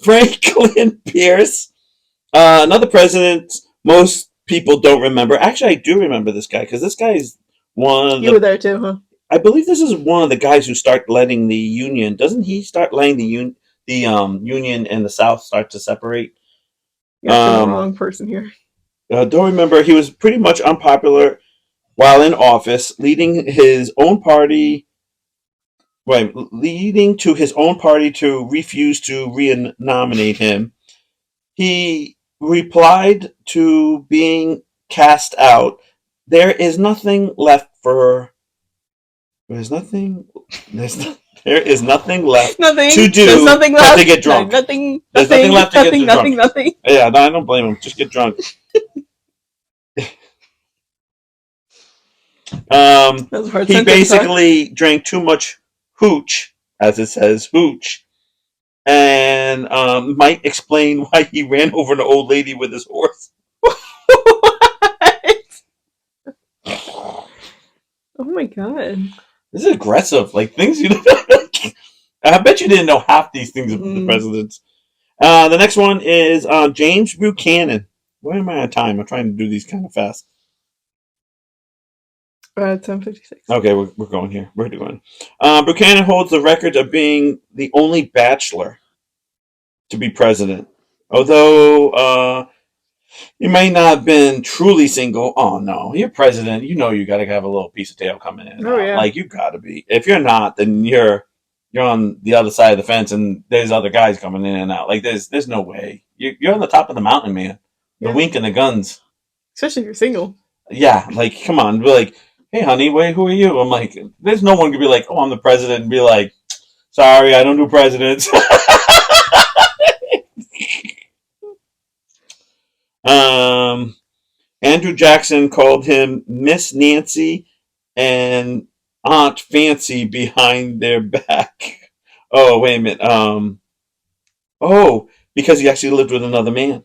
Franklin Pierce, another president most people don't remember. Actually, I do remember this guy because this guy is one of the. You were there too, huh? I believe this is one of the guys who start letting the union. Doesn't he start letting the union and the South start to separate? You're the wrong person here. Don't remember. He was pretty much unpopular while in office, leading to his own party to refuse to re-nominate him. He replied to being cast out. There is nothing left left to do. There's nothing left to get drunk. Nothing. There's nothing left to get drunk. Nothing. Yeah, no, I don't blame him. Just get drunk. He basically drank too much hooch, as it says, and might explain why he ran over an old lady with his horse. Oh my god. This is aggressive. Like things you I bet you didn't know half these things about the presidents. The next one is James Buchanan. Why am I on time? I'm trying to do these kind of fast. 10:56. Okay, we're going here. We're doing. Buchanan holds the record of being the only bachelor to be president. Although he may not have been truly single. Oh no, you're president. You know you got to have a little piece of tail coming in. Oh yeah. Like you got to be. If you're not, then you're on the other side of the fence, and there's other guys coming in and out. Like there's no way. You're on the top of the mountain, man. The wink and the guns. Especially if you're single. Yeah, like come on, be like, hey honey, wait, who are you? I'm like, there's no one could be like, oh, I'm the president, and be like, sorry, I don't do presidents. Andrew Jackson called him Miss Nancy and Aunt Fancy behind their back. Oh, wait a minute. Because he actually lived with another man.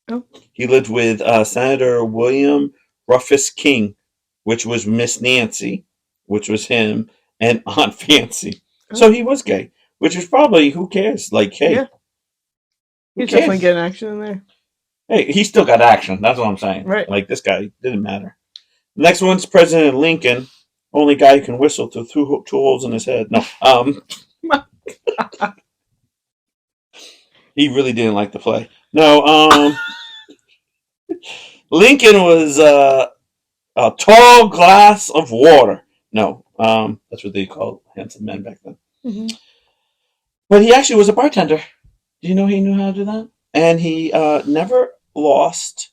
Oh. He lived with Senator William Rufus King, which was Miss Nancy, which was him, and Aunt Fancy. Oh. So he was gay, which is probably, who cares? Like, hey. Yeah. He's definitely getting action in there. Hey, he still got action. That's what I'm saying. Right. Like, this guy, didn't matter. Next one's President Lincoln. Only guy who can whistle through two holes in his head. No. He really didn't like the play. No, Lincoln was a tall glass of water. No, that's what they called handsome men back then. Mm-hmm. But he actually was a bartender. Do you know he knew how to do that? And he never lost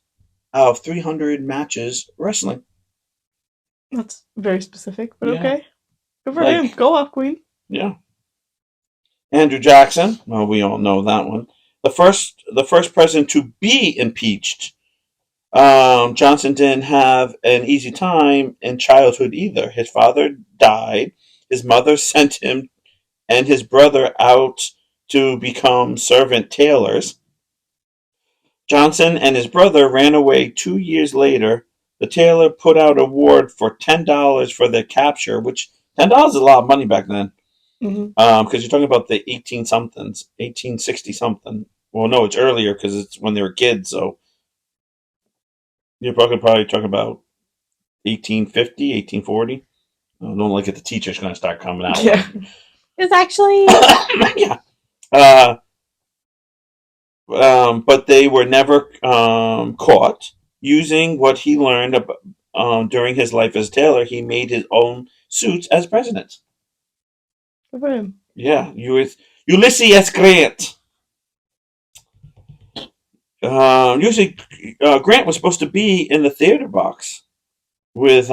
out of 300 matches wrestling. That's very specific, but okay. Good for him. Go off, Queen. Yeah. Andrew Jackson. Well, we all know that one. The first president to be impeached. Johnson didn't have an easy time in childhood either. His father died. His mother sent him and his brother out to become servant tailors. Johnson and his brother ran away 2 years later. The tailor put out a award for $10 for their capture, which $10 is a lot of money back then. Mm-hmm. Because you're talking about the 18-somethings, 1860-something. Well, no, it's earlier because it's when they were kids, so you're probably talking about 1850, 1840. Don't look at the teacher's going to start coming out. Yeah. It's actually... yeah. But they were never caught. Using what he learned during his life as a tailor, he made his own suits as president. Good for him. Yeah, Ulysses S. Grant. Usually, Grant was supposed to be in the theater box with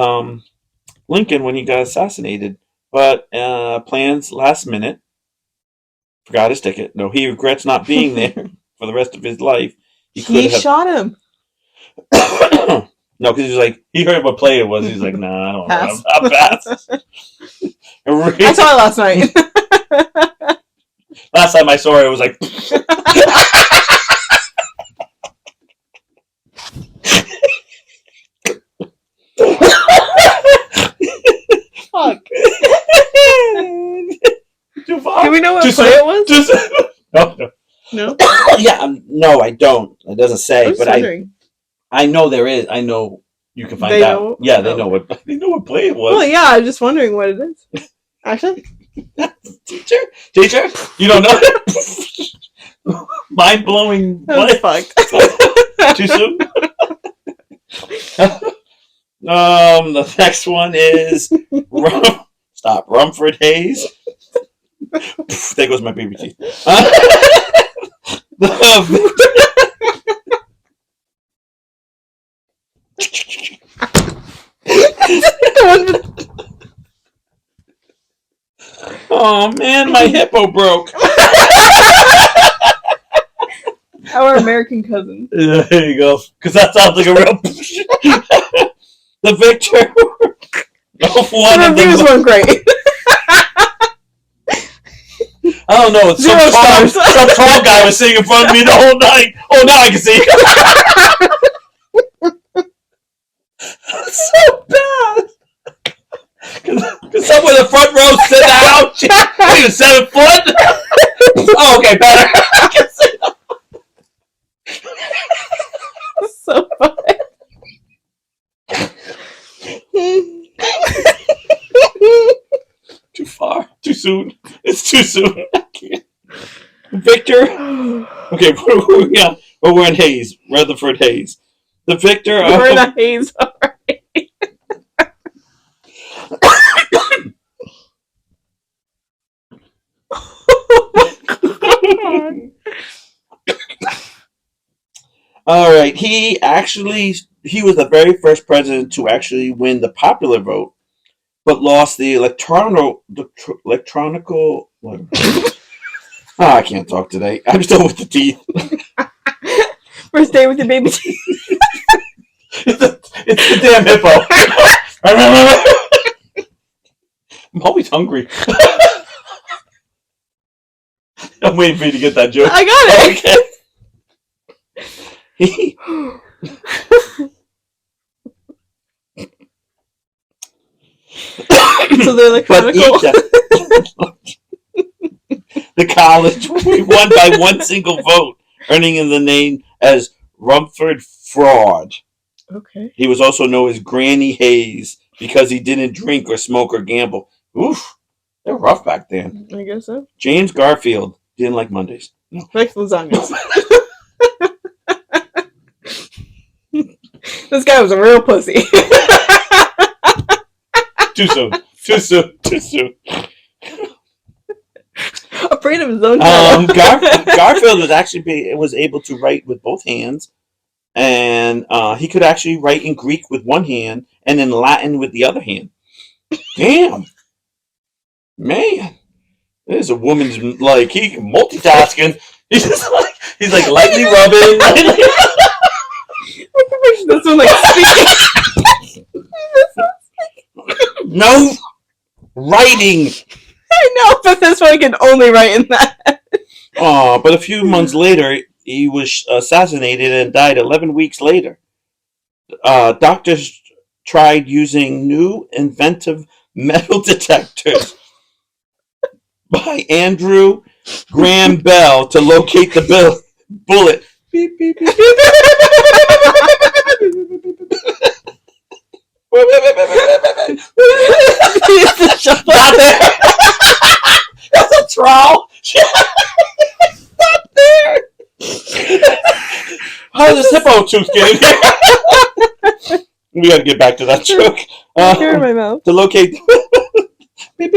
Lincoln when he got assassinated, but plans last minute. Forgot his ticket. No, he regrets not being there for the rest of his life. He shot him. No, because he was like, he heard what play it was. He's like, nah, I don't know. I'll pass. I saw it last night. Last time I saw it, it was like... we know what play it was? No. Yeah, no, I don't. It doesn't say, but I know there is. I know you can find out. Yeah, they know what play it was. Well, yeah, I'm just wondering what it is. Actually, teacher, you don't know? Mind blowing. That was fucked. Too soon. The next one is Rumford Hayes. There goes my baby teeth. Oh man, my hippo broke. Our American cousin. There you go. Because that sounds like a real. The victor. The reviews weren't great. I don't know. Some tall guy was sitting in front of me the whole night. Oh, now I can see. That's so bad. Because someone in the front row said out. He was 7 foot. Oh, okay, better. I can see that. So funny. Too far. Too soon. It's too soon. I can't. Victor. Okay, we're in Hayes. Rutherford Hayes. The victor. We're in a Hayes already. All right. He was the very first president to actually win the popular vote, but lost the electronical. I can't talk today. I'm still with the teeth. First day with the baby teeth. It's the damn hippo. I'm always hungry. I'm waiting for you to get that joke. I got it. Okay. So they're electronical. The college won by one single vote, earning him the name as Rumford Fraud. Okay. He was also known as Granny Hayes because he didn't drink or smoke or gamble. Oof, they're rough back then. I guess so. James Garfield didn't like Mondays. No. Likes lasagnas. This guy was a real pussy. Too soon. Too soon. Too soon. Afraid of his own Garfield was able to write with both hands, and he could actually write in Greek with one hand and in Latin with the other hand. Damn, man, there's a woman's he multitasking. He's like lightly rubbing. This one speaking. No writing. I know, but this one can only write in that. But a few months later, he was assassinated and died 11 weeks later. Doctors tried using new inventive metal detectors by Andrew Graham Bell to locate the bullet. Beep, beep, beep, beep. Not there. That's a trowel. Not there. How does this hippo tooth get in here? We gotta get back to that joke. Here in my mouth. To locate. But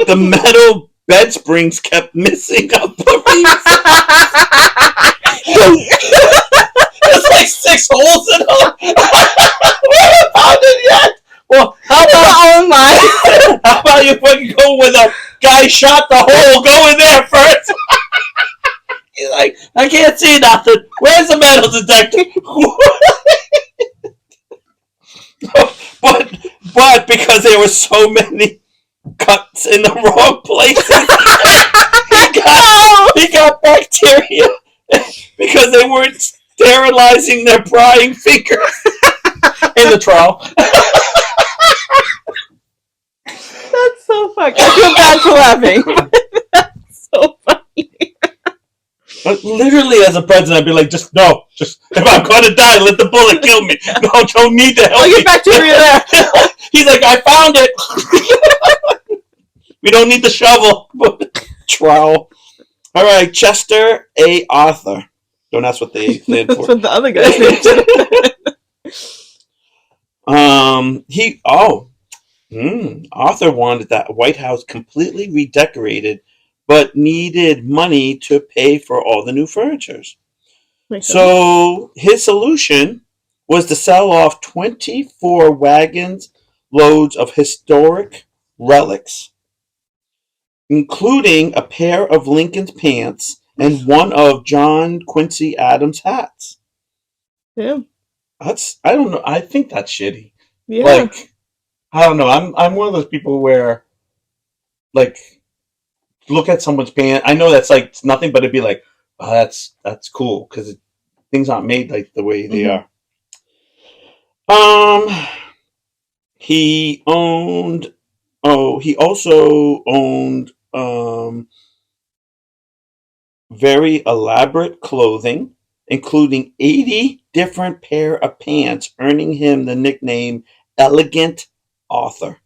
the metal bed springs kept missing up the There's like 6 holes in them. We haven't found it yet. Well, how about you fucking go with a guy shot the hole? Go in there first. He's like, I can't see nothing. Where's the metal detector? but because there were so many cuts in the wrong places, he got bacteria because they weren't sterilizing their prying fingers in the trowel. That's so funny. I feel bad for laughing. That's so funny. But literally, as a president, I'd be like, just if I'm going to die, let the bullet kill me. No, don't need to help I'll get back to you there. He's like, I found it. We don't need the shovel. Trowel. All right, Chester A. Arthur. Don't ask what they stand for. That's what the other guy's name is. Arthur wanted that White House completely redecorated, but needed money to pay for all the new furniture. So his solution was to sell off 24 wagons loads of historic relics, including a pair of Lincoln's pants and one of John Quincy Adams' hats. Yeah. I don't know. I think that's shitty. Yeah. Like, I don't know. I'm one of those people where, like, look at someone's pants. I know that's like nothing, but it'd be like, oh, that's cool because things aren't made like the way they are. He owned. Oh, he also owned very elaborate clothing, including 80 different pair of pants, earning him the nickname "Elegant Arthur."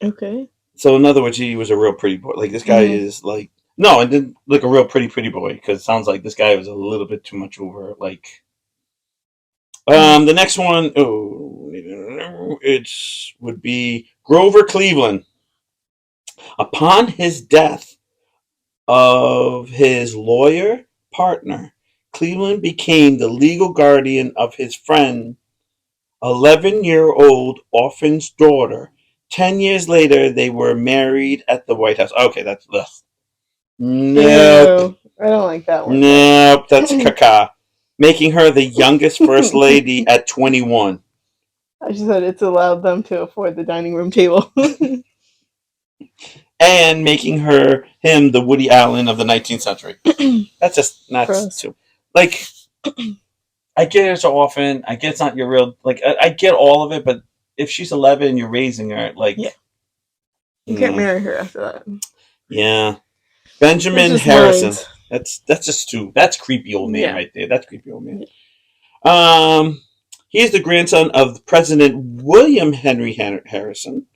Okay. So in other words, he was a real pretty boy. Like this guy is like and then like a real pretty boy because it sounds like this guy was a little bit too much over. Like the next one, it would be Grover Cleveland. Upon his death of his lawyer partner, Cleveland became the legal guardian of his friend, 11-year-old orphan's daughter. 10 years later, they were married at the White House. Okay, that's less. Nope. Ew, I don't like that one. Nope, that's caca. Making her the youngest first lady at 21. I just said it's allowed them to afford the dining room table. And making him the Woody Allen of the 19th century. That's just not too. Like, I get it so often. I get it's not your real. Like, I get all of it, but if she's 11 and you're raising her, like, yeah, you can't marry her after that. Yeah, Benjamin Harrison. That's just too. That's creepy old man right there. That's creepy old man. Yeah. He is the grandson of President William Henry Harrison.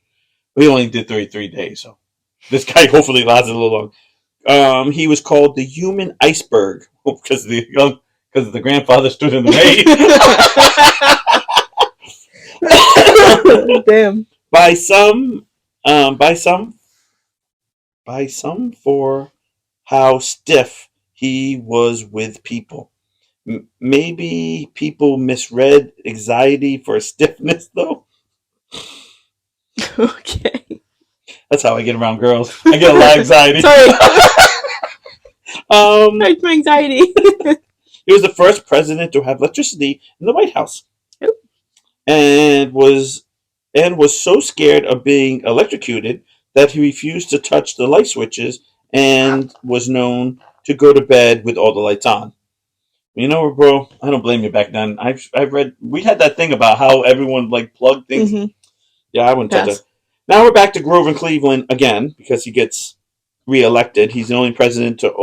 We only did 33 days, so this guy hopefully lasted a little long. He was called the human iceberg because the grandfather stood in the way. Damn. By some for how stiff he was with people. Maybe people misread anxiety for stiffness, though. Okay. That's how I get around girls. I get a lot of anxiety. Sorry. Right, my anxiety. He was the first president to have electricity in the White House. Yep. And was so scared of being electrocuted that he refused to touch the light switches and was known to go to bed with all the lights on. You know, bro, I don't blame you back then. I've read, we had that thing about how everyone like plugged things. Mm-hmm. Yeah, I wouldn't touch it. Now we're back to Grover Cleveland again because he gets reelected. He's the only president to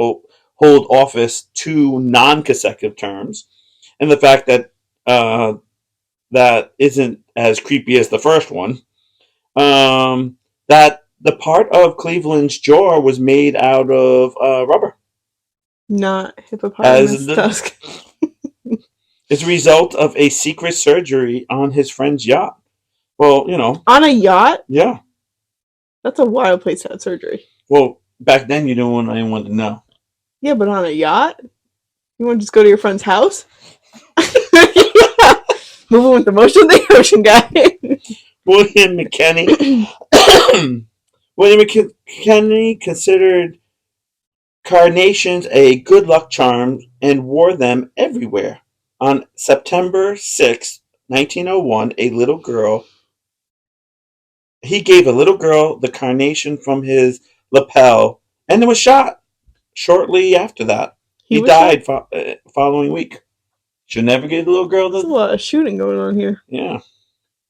hold office 2 non-consecutive terms. And the fact that that isn't as creepy as the first one. That the part of Cleveland's jaw was made out of rubber. Not hippopotamus tusk. It's a result of a secret surgery on his friend's yacht. Well, you know. On a yacht? Yeah. That's a wild place to have surgery. Well, back then you didn't want anyone to know. Yeah, but on a yacht? You want to just go to your friend's house? Moving with the motion, the ocean guy. William McKinley considered carnations a good luck charm and wore them everywhere. On September 6, 1901, he gave a little girl the carnation from his lapel and was shot shortly after that. He died following week. Should never get a little girl. There's a lot of shooting going on here. Yeah.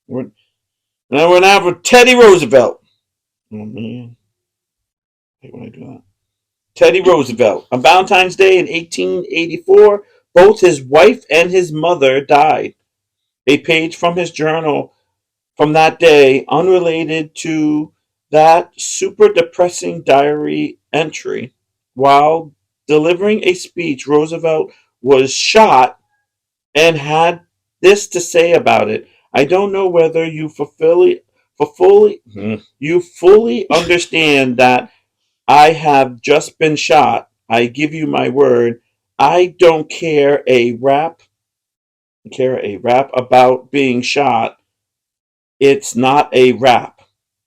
Now we're with Teddy Roosevelt. Oh man, I hate when I do that. Teddy Roosevelt. On Valentine's Day in 1884, both his wife and his mother died. A page from his journal from that day, unrelated to that super depressing diary entry. While delivering a speech, Roosevelt was shot and had this to say about it. I don't know whether you fully understand that I have just been shot. I give you my word. I don't care a rap about being shot. It's not a rap.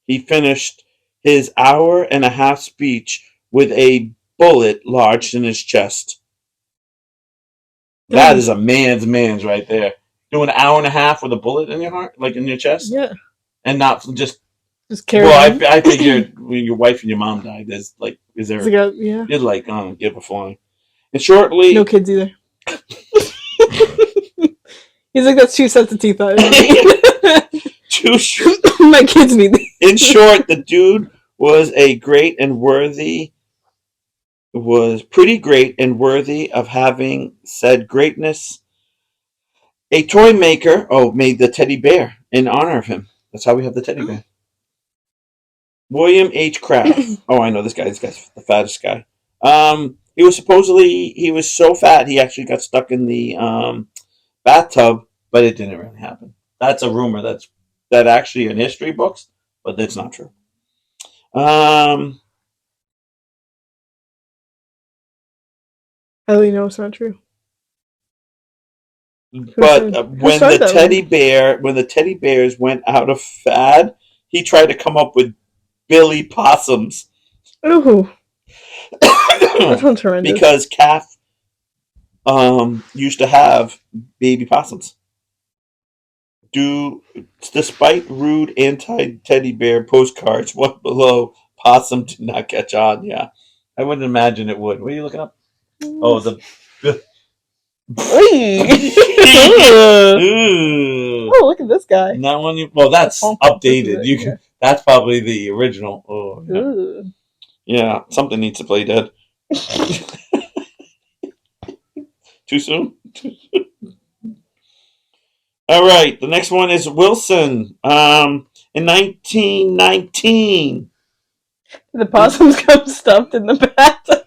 He finished his hour-and-a-half speech with a bullet lodged in his chest. That is a man's right there. Do an hour and a half with a bullet in your heart, like in your chest, Yeah. and not just carry. Well, I figured when your wife and your mom died, is there? Yeah. You'd like, give a flying. And shortly, No kids either. He's like, that's 2 sets of teeth. My kids need these. In short, the dude was pretty great and worthy of having said greatness. A toy maker, made the teddy bear in honor of him. That's how we have the teddy bear. William H. Kraft. Oh, I know this guy. This guy's the fattest guy. He was so fat he actually got stuck in the bathtub, but it didn't really happen. That's a rumor that actually in history books, but that's not true. How do you know it's not true? But when the teddy bears went out of fad, he tried to come up with Billy Possums. Ooh. That sounds horrendous. Because Calf used to have baby possums. Despite rude anti-teddy bear postcards, one below, possum did not catch on. Yeah, I wouldn't imagine it would. What are you looking up? Oh, the. Oh, look at this guy. That one. Well, that's updated. That's probably the original. Oh, yeah. Yeah, something needs to play dead. Too soon? All right, the next one is Wilson. In 1919. The possums come stuffed in the bathtub.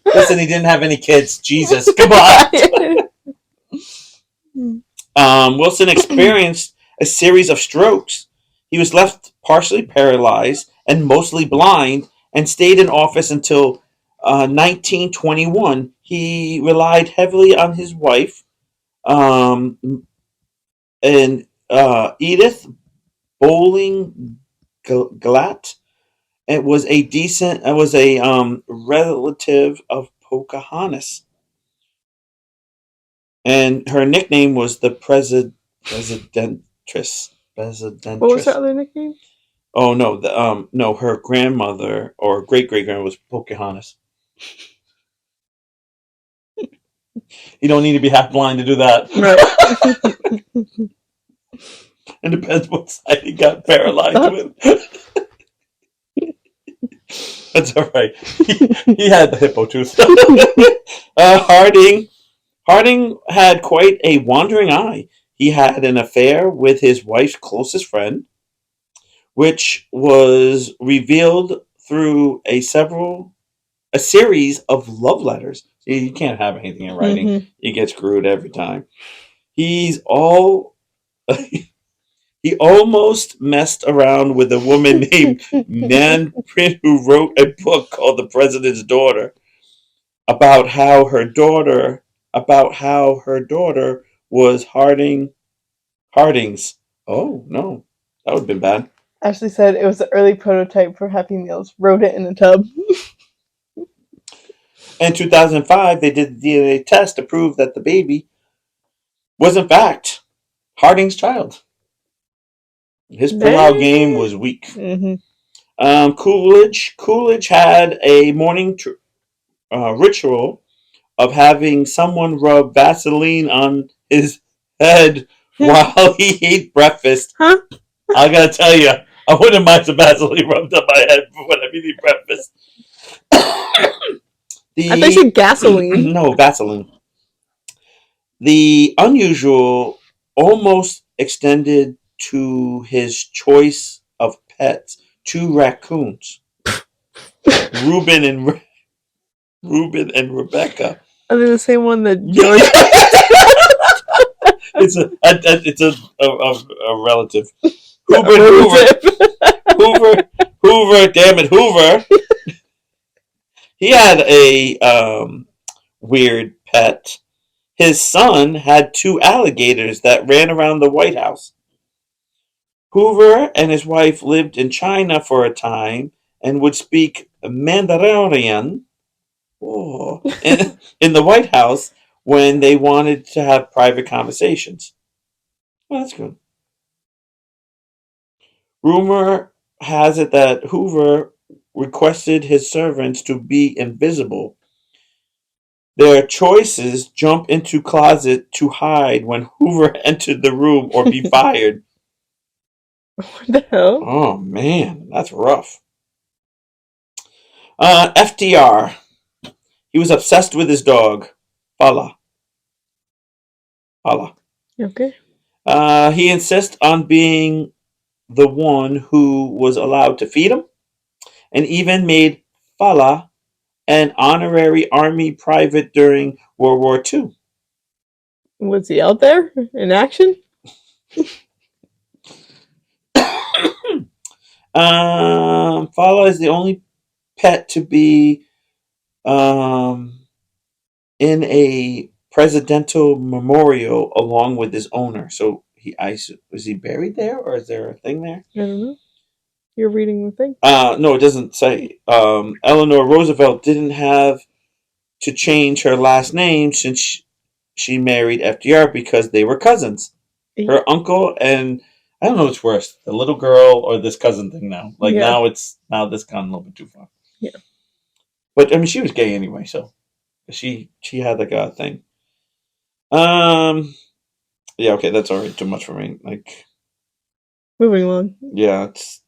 Listen, he didn't have any kids. Jesus, come on. Wilson experienced a series of strokes. He was left partially paralyzed and mostly blind and stayed in office until 1921. He relied heavily on his wife, and Edith Bowling Glatt. It was a relative of Pocahontas, and her nickname was the Presidentress. What was her other nickname? Oh no, her grandmother or great grandmother was Pocahontas. You don't need to be half blind to do that. Right. It depends what side he got paralyzed with. That's all right. He had the hippo tooth. Harding had quite a wandering eye. He had an affair with his wife's closest friend, which was revealed through a series of love letters. See, you can't have anything in writing. Mm-hmm. You get screwed every time. He almost messed around with a woman named Nan Print, who wrote a book called The President's Daughter about how her daughter was Harding's. Oh no, that would have been bad. Ashley said it was the early prototype for Happy Meals. Wrote it in a tub. In 2005, they did the DNA test to prove that the baby was in fact Harding's child. His pull-out game was weak. Mm-hmm. Coolidge had a morning ritual of having someone rub Vaseline on his head while he ate breakfast. Huh? I gotta tell you, I wouldn't mind some Vaseline rubbed on my head when I'm eating breakfast. I thought you said gasoline. No, Vaseline. The unusual almost extended to his choice of pets, 2 raccoons, Reuben and Rebecca. Are they the same one that George? It's a relative. Hoover, damn it, Hoover. He had a weird pet. His son had 2 alligators that ran around the White House. Hoover and his wife lived in China for a time and would speak Mandarin in the White House when they wanted to have private conversations. Well, that's good. Rumor has it that Hoover requested his servants to be invisible. Their choices: jump into closet to hide when Hoover entered the room or be fired. What the hell? Oh man, that's rough. FDR. He was obsessed with his dog, Fala. Okay. He insists on being the one who was allowed to feed him, and even made Fala an honorary army private during World War II. Was he out there in action? Fala is the only pet to be in a presidential memorial along with his owner. So was he buried there, or is there a thing there? I don't know. You're reading the thing. No, it doesn't say. Eleanor Roosevelt didn't have to change her last name since she married FDR because they were cousins. Her uncle and I don't know what's worse, the little girl or this cousin thing now. Like now this gone a little bit too far. Yeah. But I mean, she was gay anyway, so she had like a thing. Yeah, okay, that's already too much for me. Like, moving along. Yeah, it's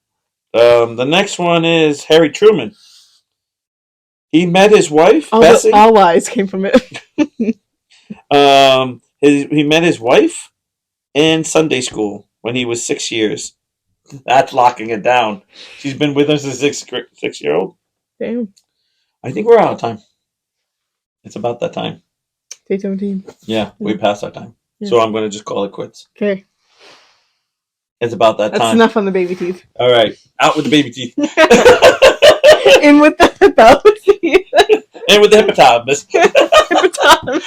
the next one is Harry Truman. He met his wife, Bessie. All eyes came from it. He met his wife in Sunday school when he was 6 years. That's locking it down. She's been with us as a 6-year-old. Damn. I think we're out of time. It's about that time. Day 17. Yeah, we passed our time. Yeah. So I'm going to just call it quits. Okay. It's about that time. That's enough on the baby teeth. All right. Out with the baby teeth. In with the hippopotamus. In with the hippopotamus.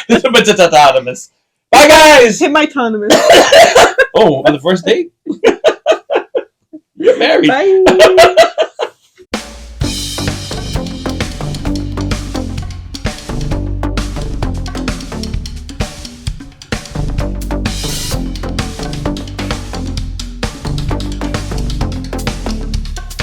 Hippopotamus. Bye, guys. Hippopotamus. Oh, on the first date? You're married. Bye.